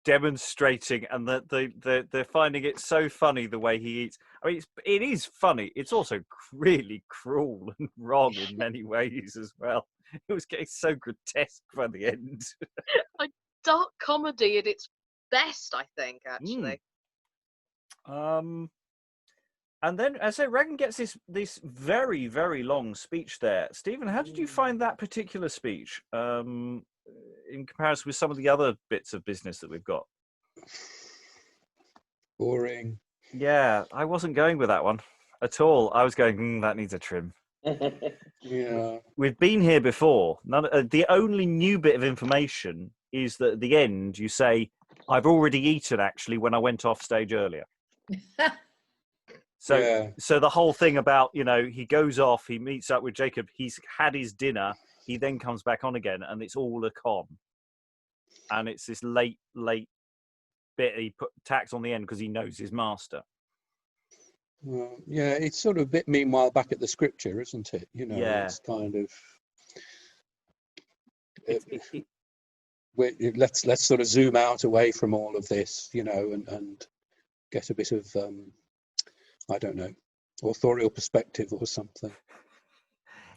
demonstrating, and that they're finding it so funny the way he eats. I mean, it is funny. It's also really cruel and wrong in many ways as well. It was getting so grotesque by the end. A dark comedy at its best, I think, actually. And then, as I say, Ragan gets this very, very long speech there. Stephen, how did you find that particular speech in comparison with some of the other bits of business that we've got? Boring. Yeah, I wasn't going with that one at all. I was going, that needs a trim. Yeah. We've been here before. The only new bit of information is that at the end you say, I've already eaten, actually, when I went off stage earlier. So the whole thing about, he goes off, he meets up with Jacob, he's had his dinner, he then comes back on again, and it's all a con. And it's this late bit he tacks on the end because he knows his master. Well, yeah, it's sort of a bit meanwhile back at the scripture, isn't it? Yeah. It's kind of... let's sort of zoom out away from all of this, and get a bit of... I don't know, authorial perspective or something.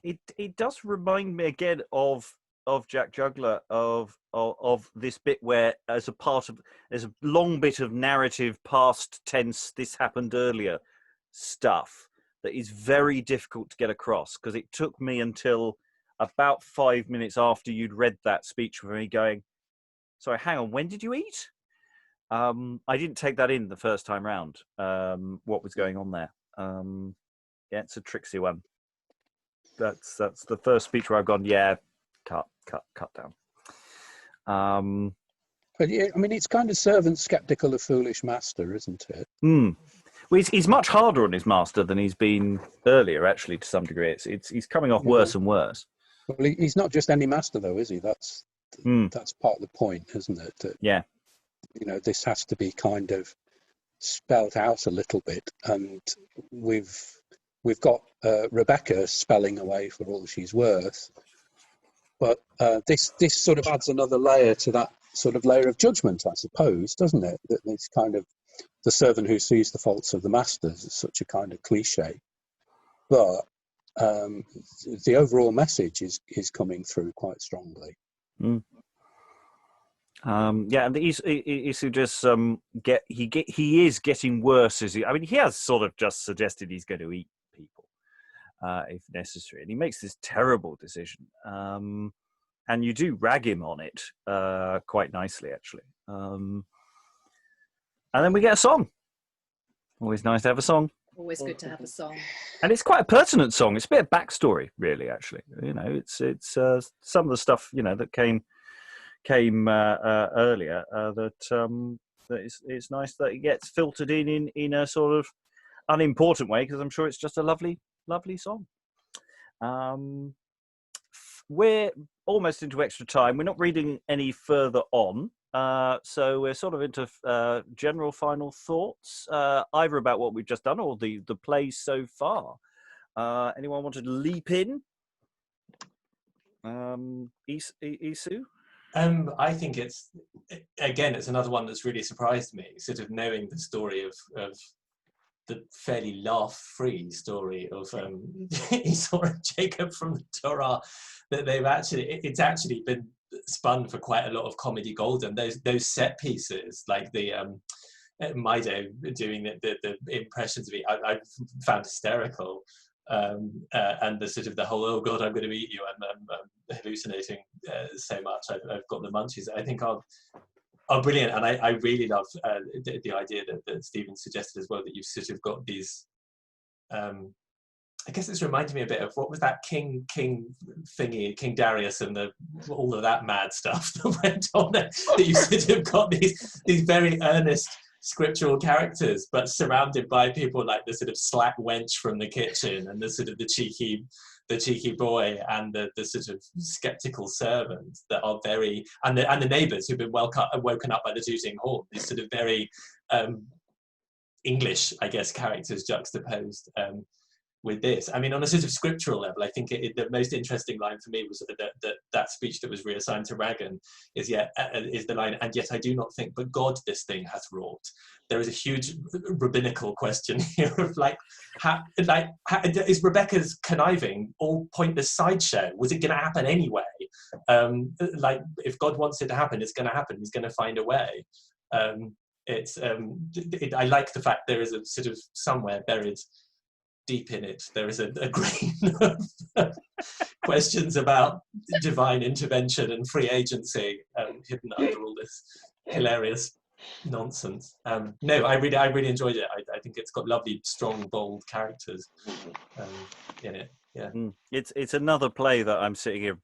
It does remind me again of Jack Juggler, of this bit where there's a long bit of narrative past tense, this happened earlier stuff that is very difficult to get across, because it took me until about 5 minutes after you'd read that speech for me going, sorry, hang on, when did you eat? I didn't take that in the first time round, what was going on there. Yeah, it's a tricksy one. That's the first speech where I've gone, yeah, cut down. But yeah, I mean, it's kind of servant skeptical of foolish master, isn't it? Well, he's much harder on his master than he's been earlier, actually, to some degree. He's coming off worse and worse. Well, he's not just any master, though, is he? That's part of the point, isn't it? That, yeah. This has to be kind of spelled out a little bit, and we've got Rebecca spelling away for all she's worth, but this sort of adds another layer to that sort of layer of judgment, I suppose, doesn't it? That it's kind of the servant who sees the faults of the masters is such a kind of cliche, but the overall message is coming through quite strongly. Yeah, and he's just he is getting worse as he has sort of just suggested he's going to eat people if necessary, and he makes this terrible decision, and you do rag him on it quite nicely, actually. And And then we get a song. Always nice to have a song. Always good to have a song. And it's quite a pertinent song. It's a bit of backstory, really. Actually, it's some of the stuff that came earlier. That it's nice that it gets filtered in a sort of unimportant way, because I'm sure it's just a lovely song. We're almost into extra time. We're not reading any further on. So we're sort of into general final thoughts, either about what we've just done or the play so far. Anyone wanted to leap in? Isu? I think it's another one that's really surprised me, sort of knowing the story of the fairly laugh-free story of Esau and Jacob from the Torah, that it's actually been spun for quite a lot of comedy gold, and those set pieces, like the Mido doing the impressions of it, I found hysterical. And the sort of the whole, oh God, I'm going to eat you, and I'm hallucinating so much, I've got the munchies, I think are brilliant. And I really love the idea that Stephen suggested as well, that you've sort of got these I guess it's reminding me a bit of, what was that King thingy, King Darius, and all of that mad stuff that went on there, that you sort of got these very earnest scriptural characters, but surrounded by people like the sort of slack wench from the kitchen, and the sort of the cheeky boy, and the sort of skeptical servant that are very, and the neighbours who've been woken up by the tooting horn. These sort of very English, I guess, characters juxtaposed with this. I mean, on a sort of scriptural level, I think the most interesting line for me was that speech that was reassigned to Ragan is the line, "And yet I do not think, but God this thing hath wrought." There is a huge rabbinical question here of how is Rebecca's conniving all pointless sideshow? Was it going to happen anyway? If God wants it to happen, it's going to happen. He's going to find a way. I like the fact there is a sort of somewhere buried deep in it, there is a grain of questions about divine intervention and free agency hidden under all this hilarious nonsense. No, I really enjoyed it. I think it's got lovely, strong, bold characters in it. Yeah, it's another play that I'm sitting here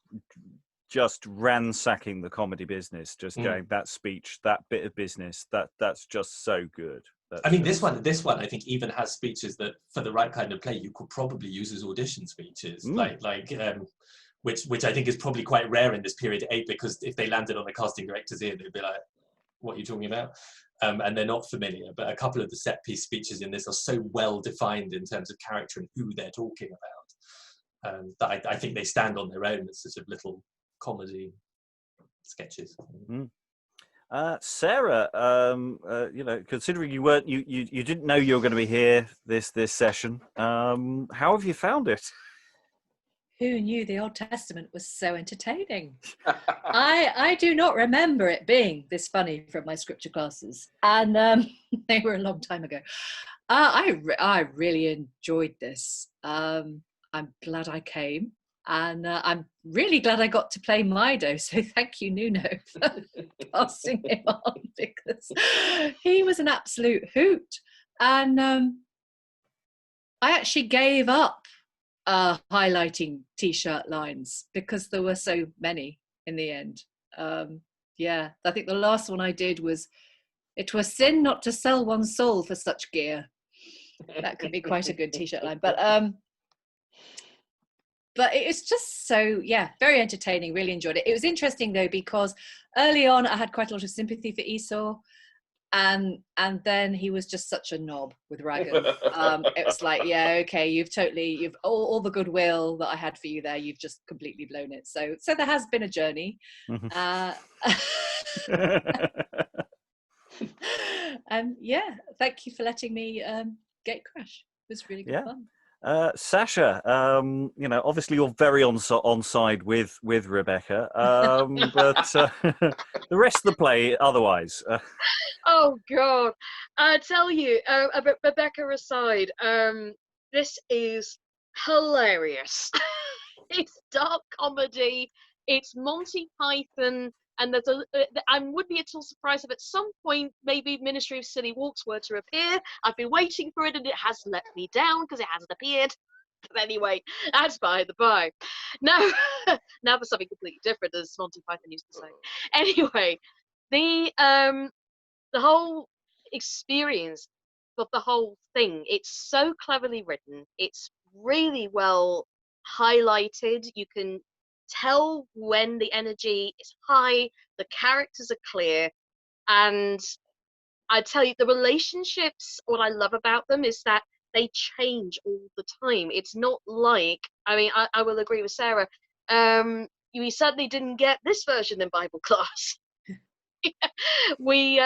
just ransacking the comedy business, just going, that speech, that bit of business, that's just so good. I mean, this one I think even has speeches that, for the right kind of play, you could probably use as audition speeches, which I think is probably quite rare in this period. Because if they landed on a casting director's ear, they'd be like, "What are you talking about?" And they're not familiar. But a couple of the set piece speeches in this are so well defined in terms of character and who they're talking about, that I think they stand on their own as sort of little comedy sketches. Sarah, considering you didn't know you were going to be here this session, how have you found it? Who knew the Old Testament was so entertaining? I do not remember it being this funny from my scripture classes, and they were a long time ago. I really enjoyed this. I'm glad I came. And I'm really glad I got to play Mido, so thank you, Nuno, for passing him on, because he was an absolute hoot. And I actually gave up highlighting T-shirt lines because there were so many in the end. I think the last one I did was, "It were sin not to sell one's soul for such gear." That could be quite a good T-shirt line. But it was just so, very entertaining, really enjoyed it. It was interesting, though, because early on I had quite a lot of sympathy for Esau, and then he was just such a knob with Ragan. It was like, okay, you've all the goodwill that I had for you there, you've just completely blown it. So there has been a journey. And thank you for letting me gate crash. It was really good fun. Sascha, obviously you're very on side with Rebecca, but the rest of the play otherwise. Oh God, I tell you, Rebecca aside, this is hilarious. It's dark comedy. It's Monty Python And I wouldn't be at all surprised if at some point maybe Ministry of Silly Walks were to appear. I've been waiting for it and it has let me down because it hasn't appeared. But anyway, that's by the by. Now, now for something completely different, as Monty Python used to say. Anyway, the whole experience of the whole thing, it's so cleverly written. It's really well highlighted. You can tell when the energy is high, the characters are clear, and I tell you, the relationships, what I love about them is that they change all the time. It's not like, I mean, I will agree with Sarah, we certainly didn't get this version in Bible class. We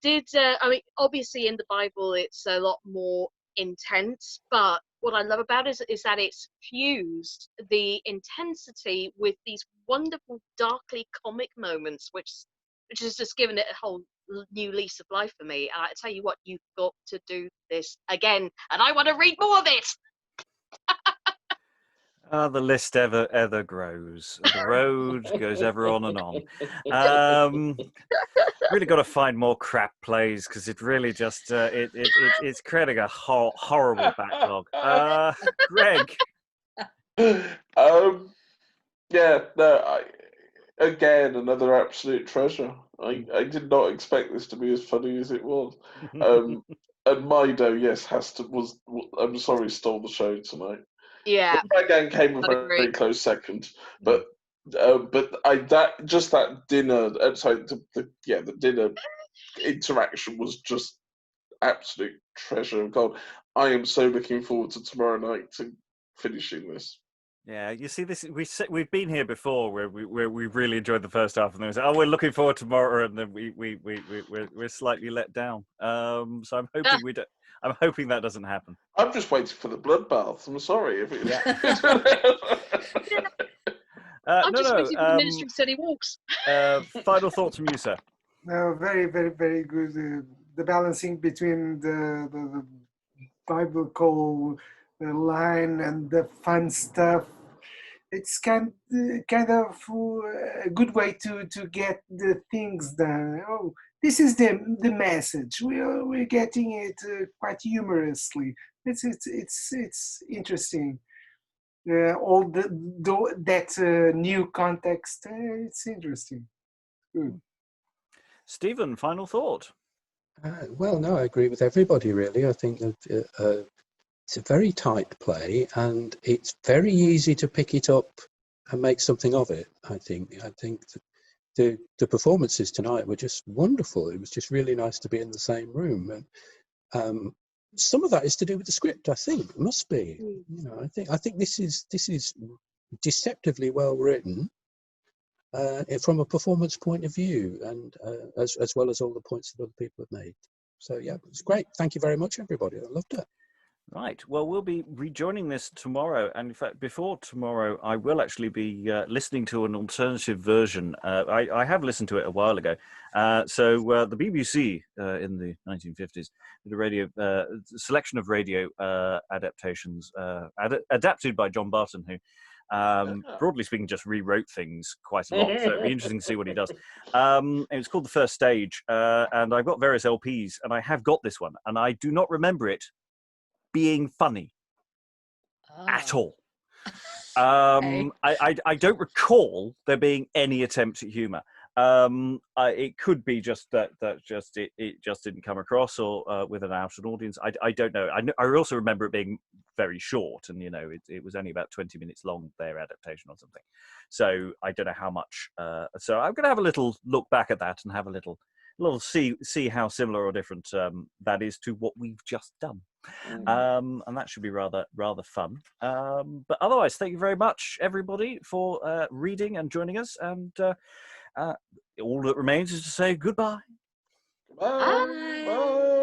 did, I mean, obviously in the Bible it's a lot more intense, but what I love about it is that it's fused the intensity with these wonderful darkly comic moments, which has just given it a whole new lease of life for me. I tell you what, you've got to do this again, and I want to read more of it. The list ever grows. The road goes ever on and on. Really got to find more crap plays because it really just it's creating a horrible backlog. Greg. Yeah, no, again, another absolute treasure. I did not expect this to be as funny as it was. And Mido, yes, I'm sorry, stole the show tonight. Yeah, Ragan came a very close second, but that dinner, the dinner interaction was just absolute treasure of gold. I am so looking forward to tomorrow night to finishing this. Yeah, you see this. We've been here before where we really enjoyed the first half, and then we say, "Oh, we're looking forward to tomorrow," and then we're slightly let down. So I'm hoping I'm hoping that doesn't happen. I'm just waiting for the bloodbath. I'm sorry if it. I'm just waiting for the Ministry of Silly Walks. Final thoughts from you, sir. No, very, very, very good. The balancing between the biblical line and the fun stuff. It's kind of a good way to get the things done. Oh, this is the message. We're getting it quite humorously. It's interesting. All that new context. It's interesting. Good. Stephen, final thought. Well, no, I agree with everybody, really. I think that it's a very tight play, and it's very easy to pick it up and make something of it. I think the performances tonight were just wonderful. It was just really nice to be in the same room, and some of that is to do with the script. I think it must be. You know, I think this is deceptively well written. From a performance point of view, and as well as all the points that other people have made. So yeah, it's great. Thank you very much, everybody. I loved it. Right. Well, we'll be rejoining this tomorrow, and in fact, before tomorrow, I will actually be listening to an alternative version. I have listened to it a while ago. So the BBC in the 1950s did a radio selection of radio adaptations adapted by John Barton, who. Broadly speaking, just rewrote things quite a lot, so it'd be interesting to see what he does. It was called The First Stage, and I've got various LPs, and I have got this one, and I do not remember it being funny at all. I don't recall there being any attempt at humour. It could be just that it just didn't come across, or with an out audience. I don't know. I also remember it being very short, and it was only about 20 minutes long, their adaptation or something. So I don't know how much. So I'm going to have a little look back at that and have a little see how similar or different that is to what we've just done. And that should be rather fun. But otherwise, thank you very much, everybody, for reading and joining us. And all that remains is to say goodbye. Bye. Bye.